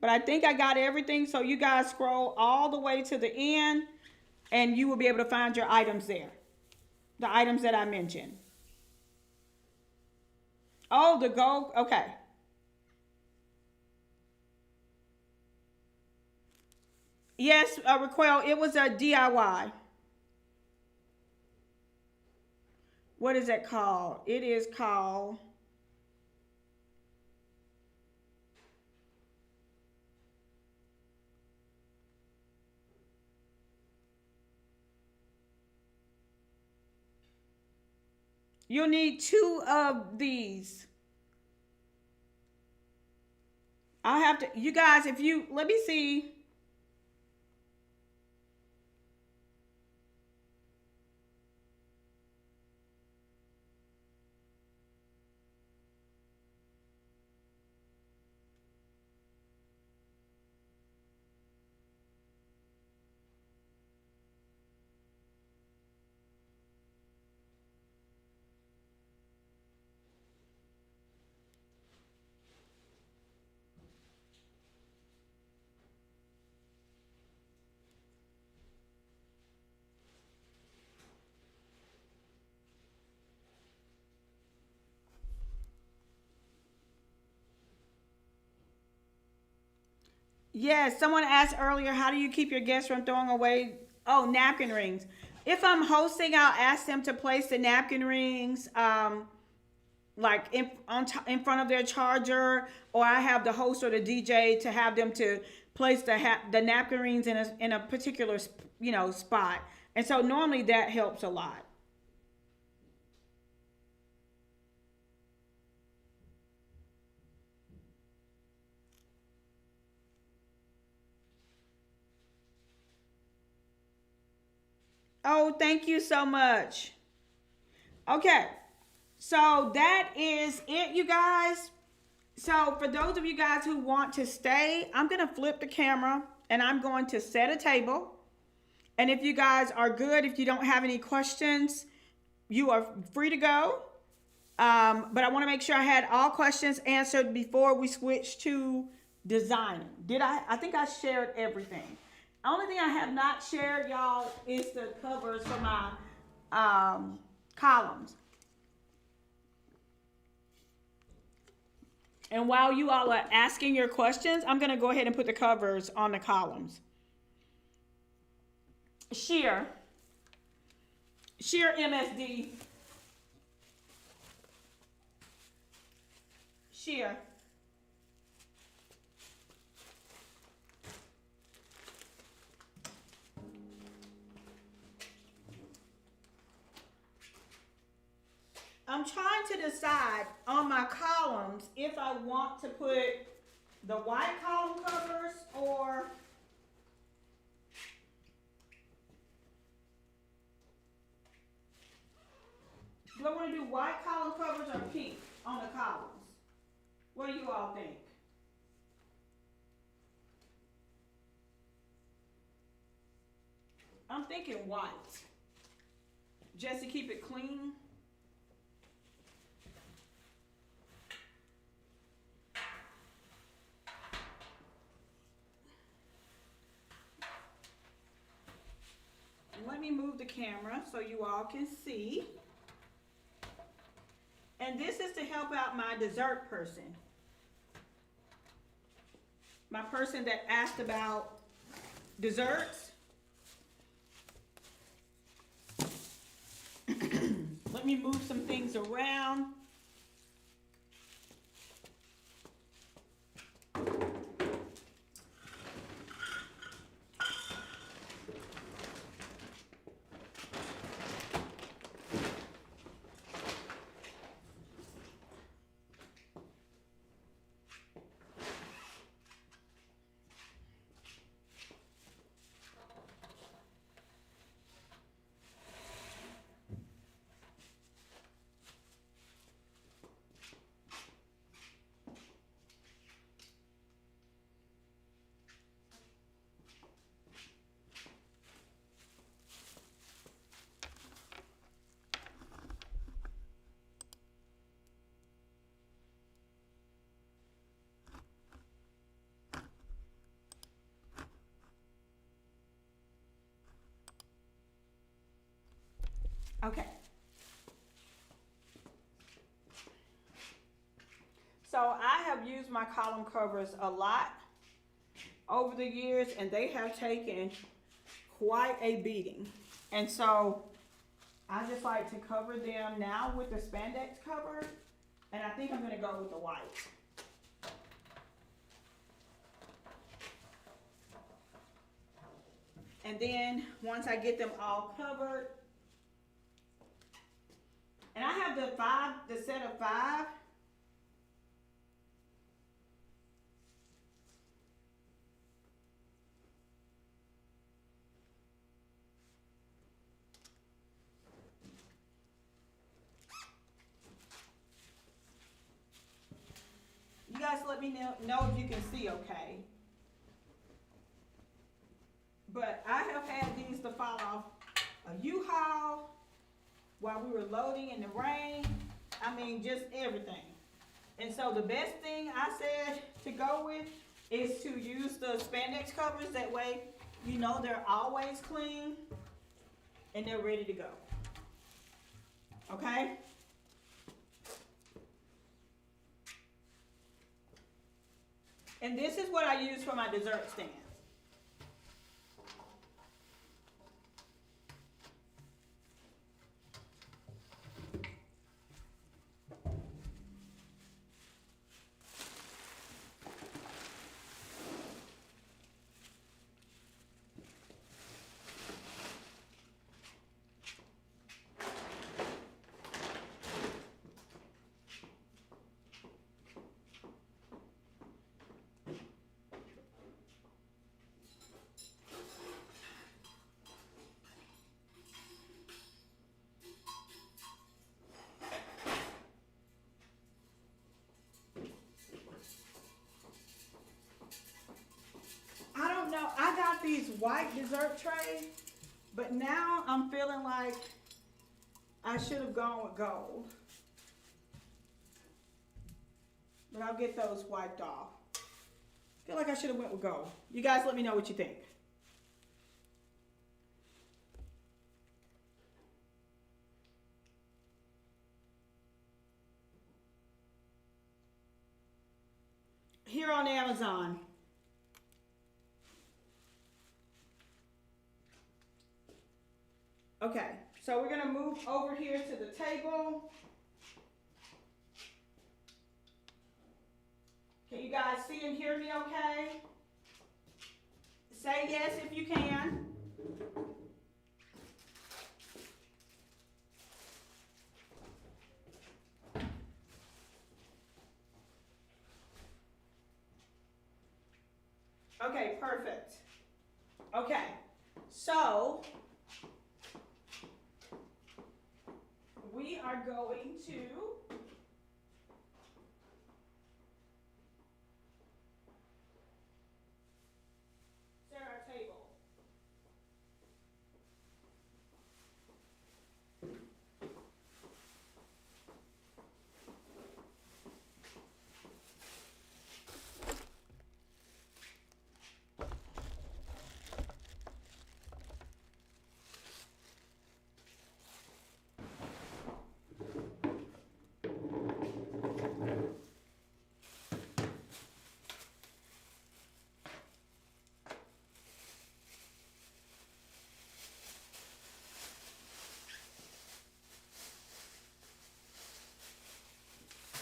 But I think I got everything. So you guys scroll all the way to the end and you will be able to find your items there. The items that I mentioned. Oh, the gold. Okay. Yes, Raquel, it was a DIY. What is that called? It is called You'll need 2 of these. I'll have to, you guys, if you, let me see. Yes, someone asked earlier, how do you keep your guests from throwing away, oh, napkin rings? If I'm hosting, I'll ask them to place the napkin rings like in front of their charger, or I have the host or the DJ to have them to place the napkin rings in a particular spot. And so normally that helps a lot. Oh, thank you so much. Okay. So that is it, you guys. So for those of you guys who want to stay, I'm going to flip the camera and I'm going to set a table. And if you guys are good, if you don't have any questions, you are free to go. But I want to make sure I had all questions answered before we switch to designing. Did I? I think I shared everything. Only thing I have not shared, y'all, is the covers for my columns. And while you all are asking your questions, I'm going to go ahead and put the covers on the columns. Sheer MSD. Sheer. I'm trying to decide on my columns if I want to put the white column covers or do I want to do white column covers or pink on the columns? What do you all think? I'm thinking white, just to keep it clean. Let me move the camera so you all can see. And this is to help out my dessert person. My person that asked about desserts. Let me move some things around. Okay. So I have used my column covers a lot over the years, and they have taken quite a beating. And so I just like to cover them now with the spandex cover, and I think I'm going to go with the white. And then once I get them all covered, And I have the set of 5. You guys let me know if you can see okay. But I have had these to fall off a U-Haul while we were loading in the rain. I mean, just everything. And so the best thing I said to go with is to use the spandex covers. That way, you know they're always clean and they're ready to go. Okay? And this is what I use for my dessert stand. No, I got these white dessert trays, but now I'm feeling like I should have gone with gold. But I'll get those wiped off. I feel like I should have went with gold. You guys let me know what you think. Here on Amazon. Okay, so we're gonna move over here to the table. Can you guys see and hear me okay? Say yes if you can. Okay, perfect. Okay, so we are going to set our table.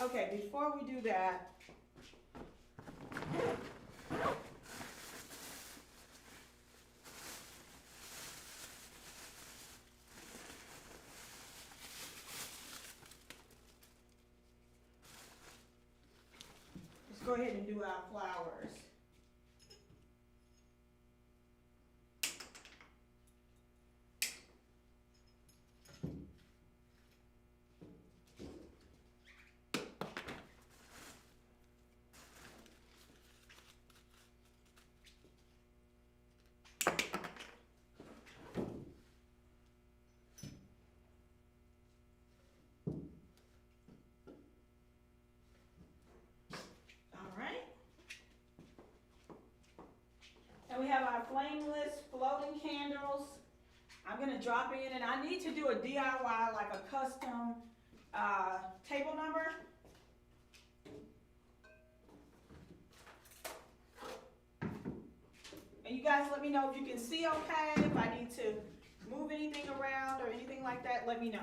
Okay, before we do that, let's go ahead and do our flowers. And we have our flameless floating candles. I'm gonna drop in, and I need to do a DIY, like a custom table number. And you guys let me know if you can see okay, if I need to move anything around or anything like that, let me know.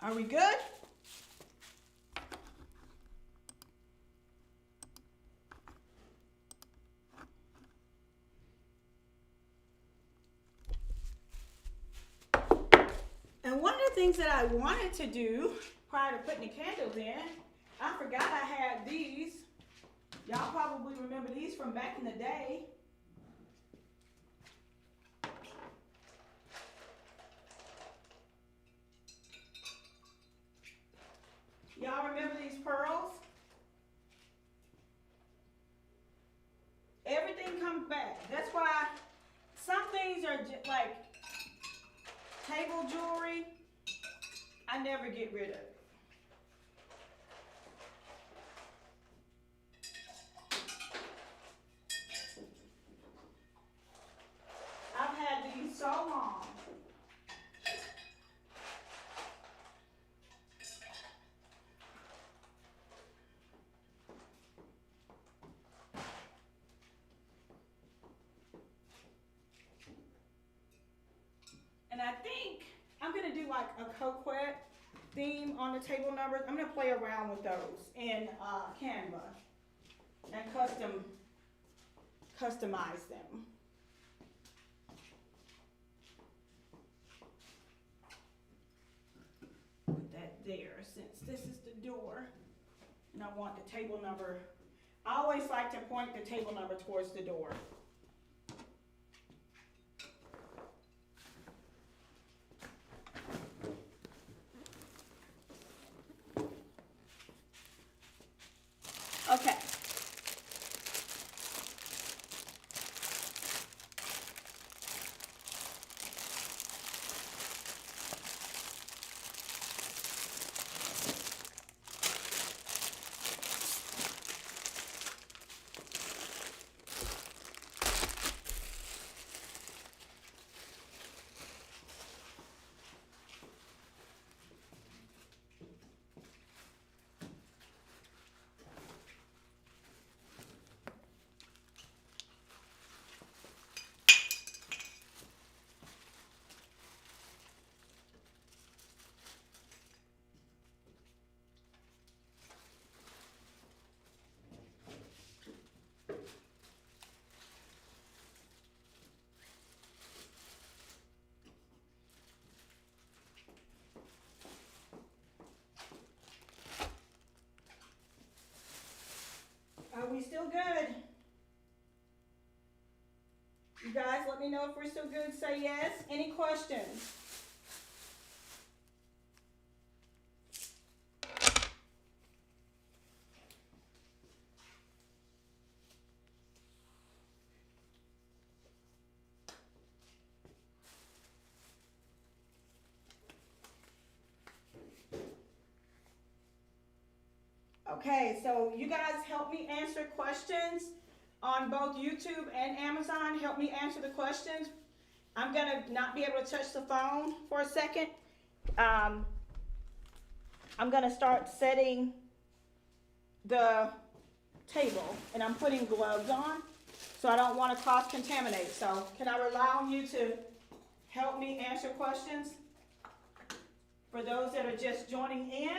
Are we good? And one of the things that I wanted to do prior to putting the candles in, I forgot I had these. Y'all probably remember these from back in the day. Y'all remember these pearls? Everything comes back. That's why some things are just like table jewelry, I never get rid of it. I've had these so long. And I think I'm gonna do like a coquette theme on the table numbers. I'm gonna play around with those in Canva and customize them. Put that there since this is the door and I want the table number. I always like to point the table number towards the door. Okay. Are we still good? You guys let me know if we're still good. Say yes. Any questions? Okay, so you guys help me answer questions on both YouTube and Amazon. Help me answer the questions. I'm gonna not be able to touch the phone for a second. I'm gonna start setting the table and I'm putting gloves on so I don't want to cross-contaminate. So can I rely on you to help me answer questions for those that are just joining in?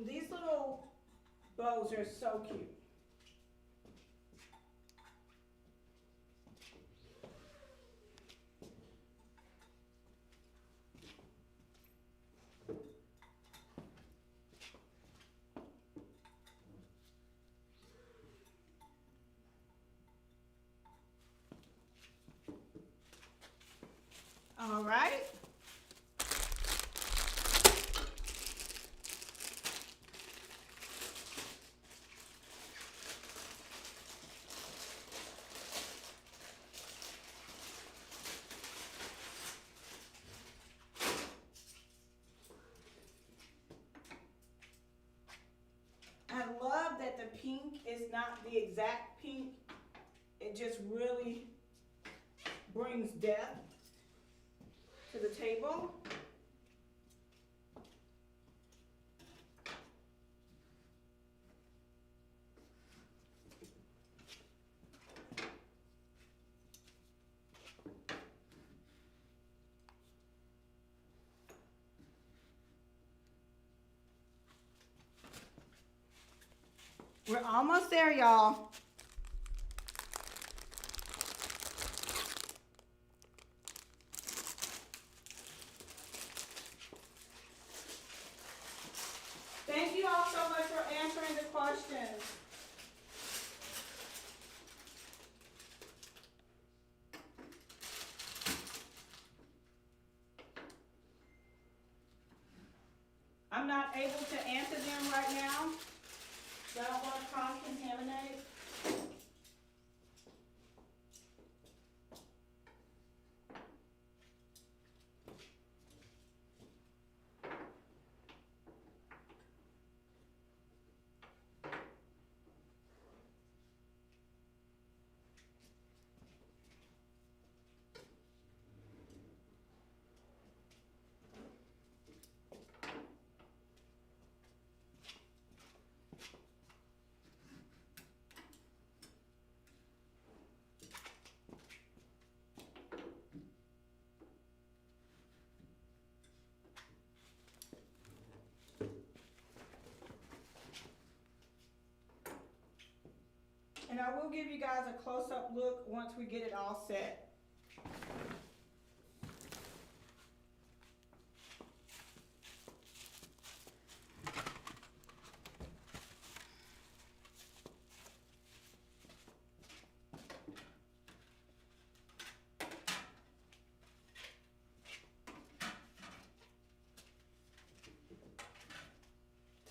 These little bows are so cute. All right. I love that the pink is not the exact pink. It just really brings depth to the table. We're almost there, y'all. Thank you all so much for answering the questions. I'm not able to answer them right now. So I don't want to cross-contaminate. And I will give you guys a close-up look once we get it all set.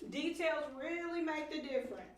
Details really make the difference.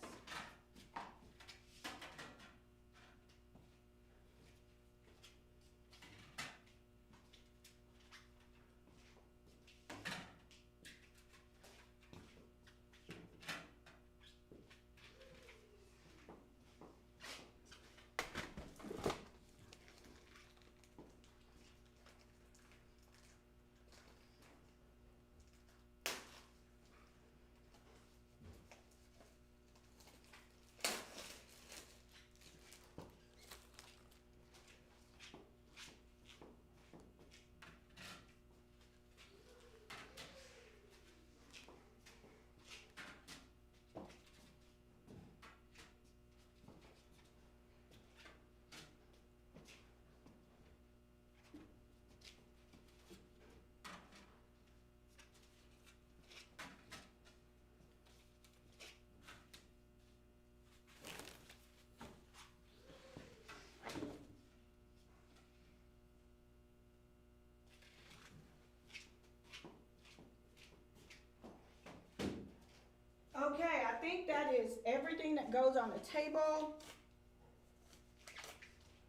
Okay, I think that is everything that goes on the table.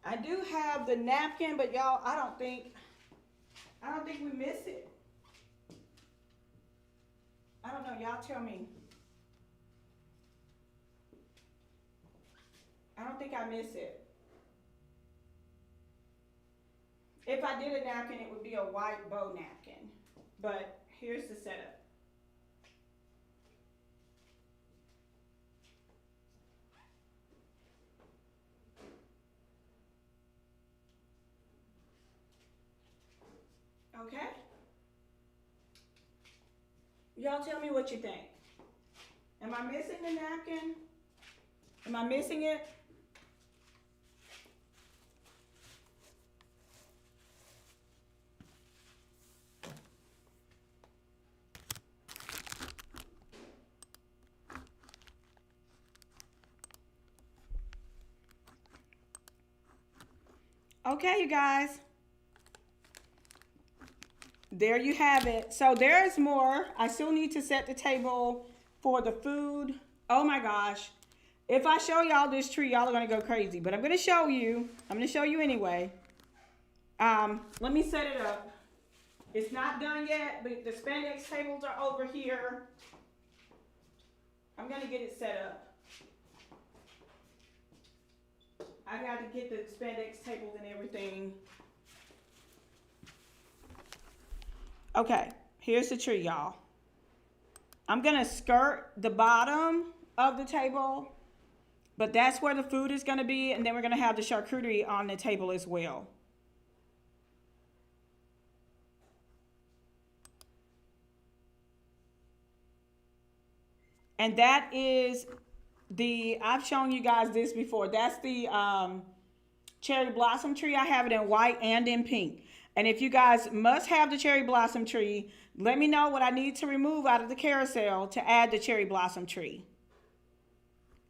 I do have the napkin, but y'all, I don't think we miss it. I don't know, y'all tell me. I don't think I miss it. If I did a napkin, it would be a white bow napkin. But here's the setup. Okay? Y'all tell me what you think. Am I missing the napkin? Am I missing it? Okay, you guys. There you have it. So there's more. I still need to set the table for the food. Oh my gosh. If I show y'all this tree, y'all are going to go crazy. But I'm going to show you. I'm going to show you anyway. Let me set it up. It's not done yet, but the spandex tables are over here. I'm going to get it set up. I got to get the spandex tables and everything. Okay, here's the tree, y'all. I'm going to skirt the bottom of the table, but that's where the food is going to be, and then we're going to have the charcuterie on the table as well. And that is I've shown you guys this before. That's the cherry blossom tree. I have it in white and in pink. And if you guys must have the cherry blossom tree, let me know what I need to remove out of the carousel to add the cherry blossom tree.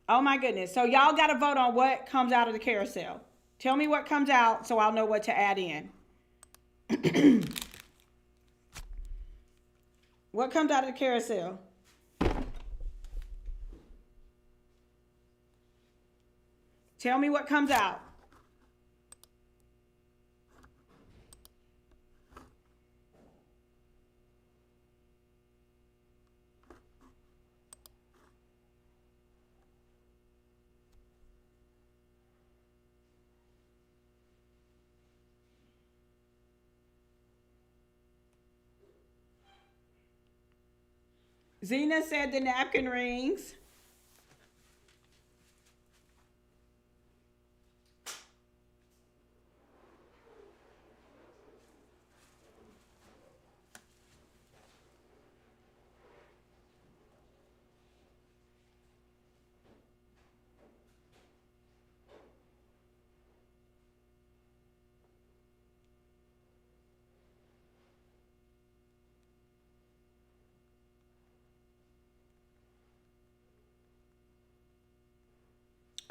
Oh my goodness. So y'all got to vote on what comes out of the carousel. Tell me what comes out so I'll know what to add in. What comes out of the carousel? Tell me what comes out. Zena said the napkin rings.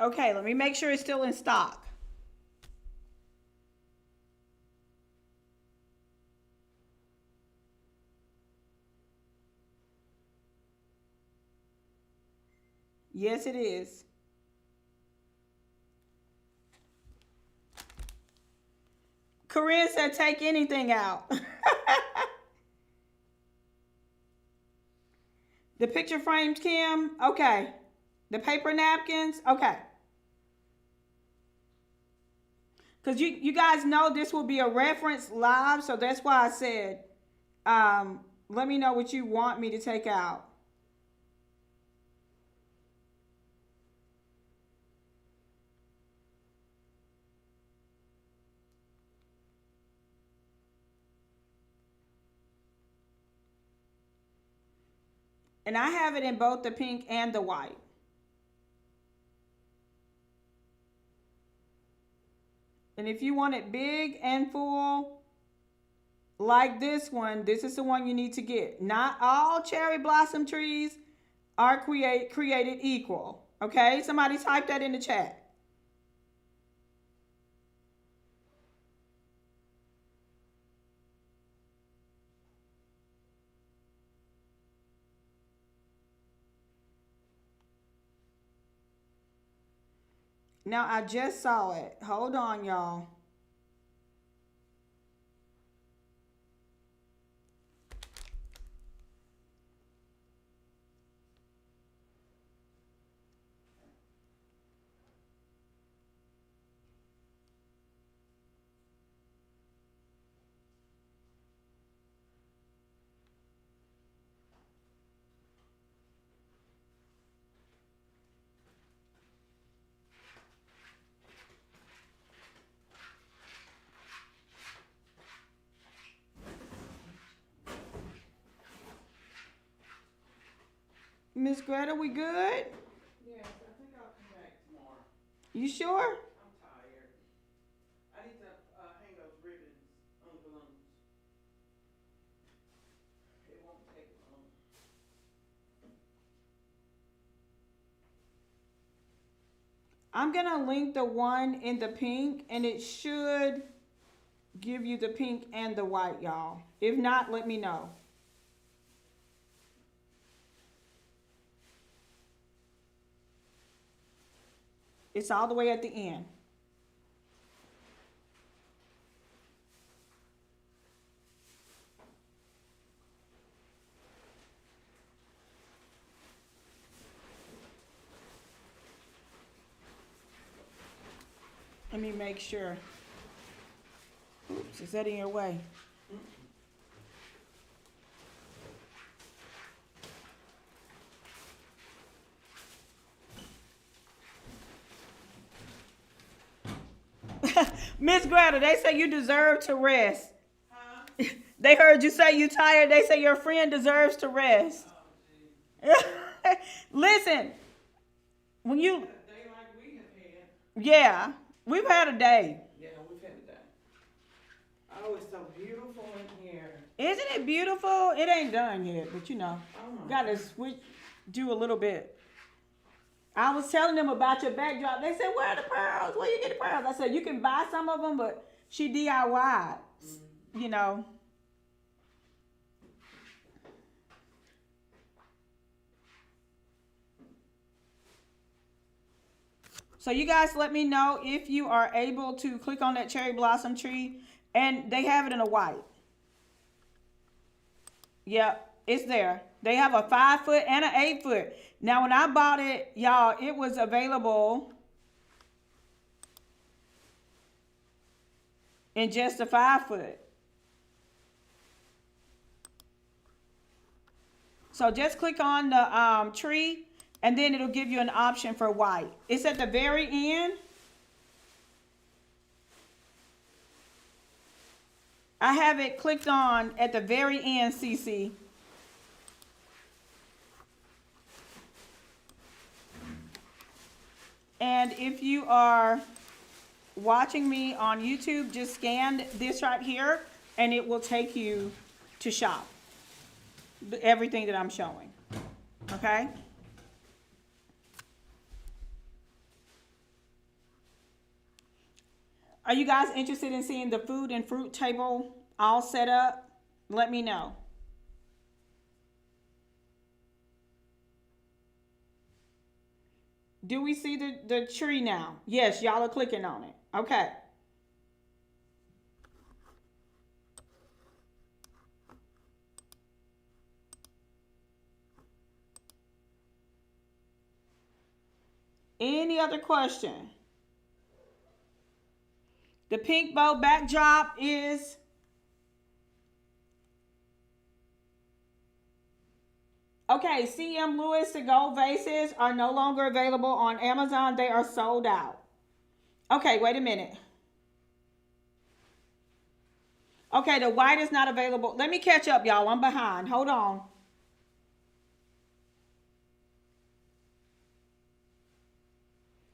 Okay, let me make sure it's still in stock. Yes, it is. Corinne said take anything out. The picture frames, Kim? Okay. The paper napkins? Okay. Because you guys know this will be a reference live, so that's why I said, let me know what you want me to take out. And I have it in both the pink and the white. And if you want it big and full, like this one, this is the one you need to get. Not all cherry blossom trees are created equal. Okay, somebody type that in the chat. Now, I just saw it. Hold on, y'all. Miss Greta, we good? Yes, I think I'll come back tomorrow. You sure? I'm tired. I need to hang those ribbons on the balloons. It won't take long. I'm gonna link the one in the pink, and it should give you the pink and the white, y'all. If not, let me know. It's all the way at the end. Let me make sure. Oops, is that in your way? Miss Greta, they say you deserve to rest. Huh? They heard you say you tired. They say your friend deserves to rest. Oh, Listen, when you, a day like we have had. yeah, we've had a day. Yeah, we've had a day. Oh, it's so beautiful in here. Isn't it beautiful? It ain't done yet, but you know, Oh my got to switch, do a little bit. I was telling them about your backdrop. They said, where are the pearls? Where you get the pearls? I said, you can buy some of them, but she DIY'd, you know. So you guys let me know if you are able to click on that cherry blossom tree, and they have it in a white. Yep, it's there. They have a 5 foot and an 8 foot. Now, when I bought it, y'all, it was available in just a 5 foot. So just click on the tree, and then it'll give you an option for white. It's at the very end. I have it clicked on at the very end, CC. And if you are watching me on YouTube, just scan this right here, and it will take you to shop. Everything that I'm showing. Okay? Are you guys interested in seeing the food and fruit table all set up? Let me know. Do we see the tree now? Yes, y'all are clicking on it. Okay. Any other question? The pink bow backdrop is okay. CM Lewis, the gold vases are no longer available on Amazon. They are sold out. Okay, wait a minute. Okay, the white is not available. Let me catch up, y'all. I'm behind. Hold on.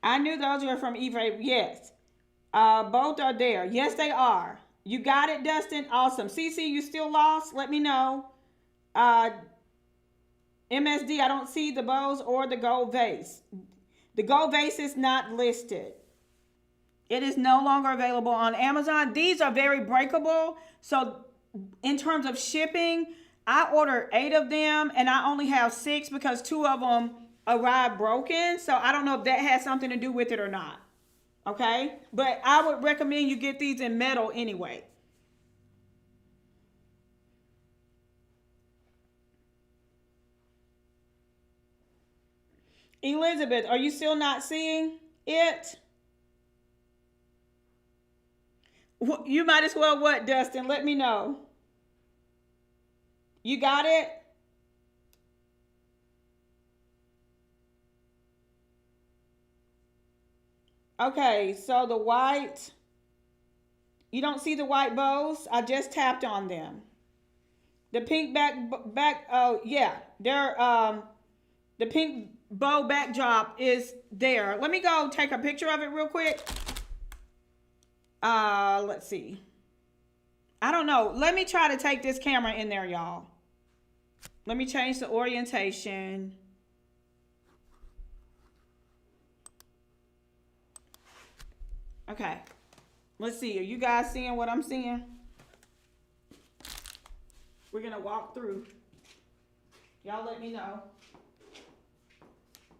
I knew those were from eBay. Yes. Both are there. Yes, they are. You got it, Dustin? Awesome. CC, you still lost? Let me know. MSD, I don't see the bows or the gold vase. The gold vase is not listed. It is no longer available on Amazon. These are very breakable. So in terms of shipping, I ordered 8 of them, and I only have 6 because 2 of them arrived broken. So I don't know if that has something to do with it or not. Okay? But I would recommend you get these in metal anyway. Elizabeth, are you still not seeing it? You might as well what, Dustin? Let me know. You got it? Okay, so the white, you don't see the white bows? I just tapped on them. The pink back, oh yeah, they're The pink bow backdrop is there. Let me go take a picture of it real quick. Let's see. I don't know. Let me try to take this camera in there, y'all. Let me change the orientation. Okay. Let's see. Are you guys seeing what I'm seeing? We're going to walk through. Y'all let me know.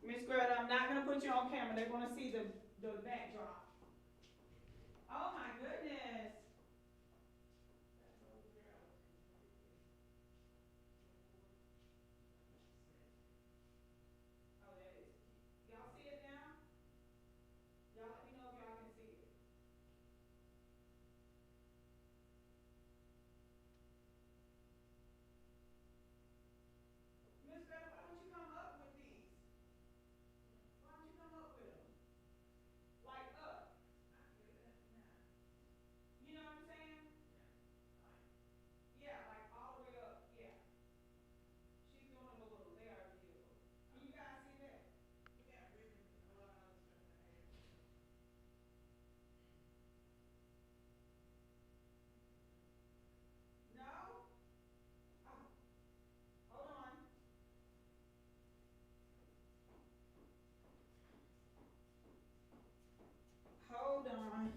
Miss Greta, I'm not going to put you on camera. They're going to see the backdrop. Oh my goodness. Oh, that is. Y'all see it now? Y'all let me know if y'all can see it. Miss Greta, why don't you come up with these? Why don't you come up with them? Like up. You know what I'm saying? Yeah, like all the way up. Yeah. She's doing them a little. They are beautiful. Can you guys see that? We got ribbons and a lot of other stuff to add. No? Oh, hold on. Hold on.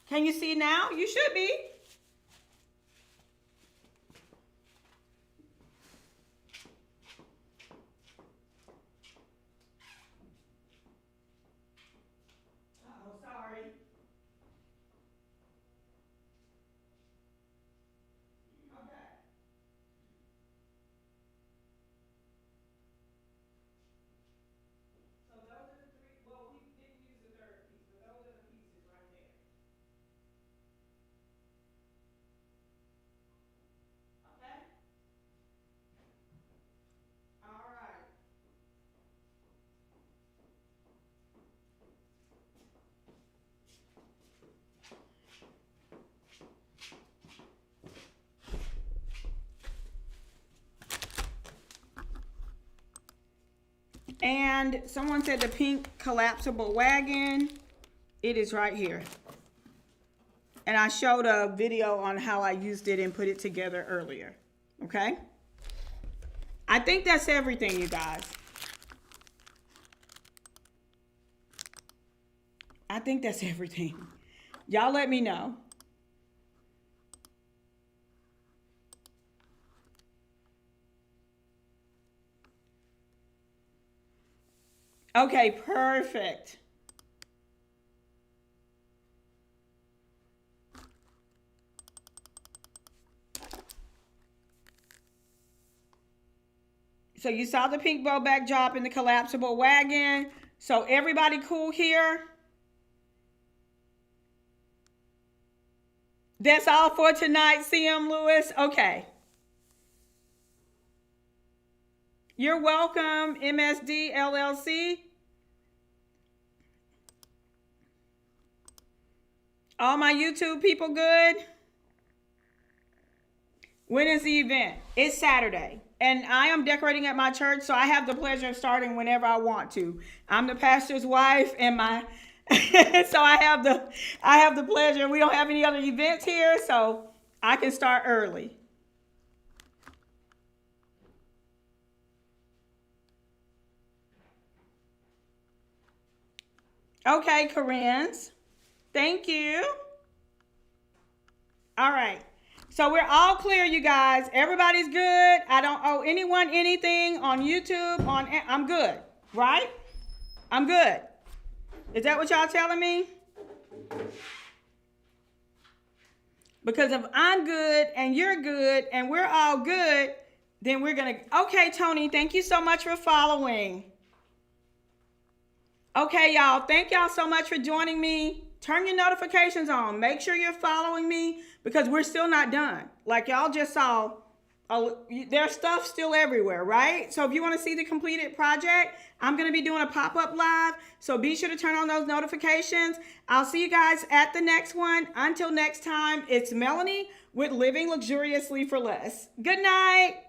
Can you see now? You should be. Oh, sorry. Okay. So those are the three. Well, we didn't use the third piece, but those are the pieces right there. Okay? All right. And someone said the pink collapsible wagon. It is right here. And I showed a video on how I used it and put it together earlier. Okay? I think that's everything, you guys. I think that's everything. Y'all let me know. Okay, perfect. So you saw the pink bow backdrop in the collapsible wagon. So everybody cool here? That's all for tonight, CM Lewis. Okay. You're welcome, MSD LLC. All my YouTube people good? When is the event? It's Saturday. And I am decorating at my church, so I have the pleasure of starting whenever I want to. I'm the pastor's wife, and my so I have the pleasure. We don't have any other events here, so I can start early. Okay, Corinne's. Thank you. All right. So we're all clear, you guys. Everybody's good. I don't owe anyone anything on YouTube. I'm good, right? I'm good. Is that what y'all telling me? Because if I'm good and you're good and we're all good, then we're going to... Okay, Tony, thank you so much for following. Okay, y'all. Thank y'all so much for joining me. Turn your notifications on. Make sure you're following me because we're still not done. Like y'all just saw there's stuff still everywhere, right? So if you want to see the completed project, I'm going to be doing a pop-up live. So be sure to turn on those notifications. I'll see you guys at the next one. Until next time, it's Melanie with Living Luxuriously for Less. Good night.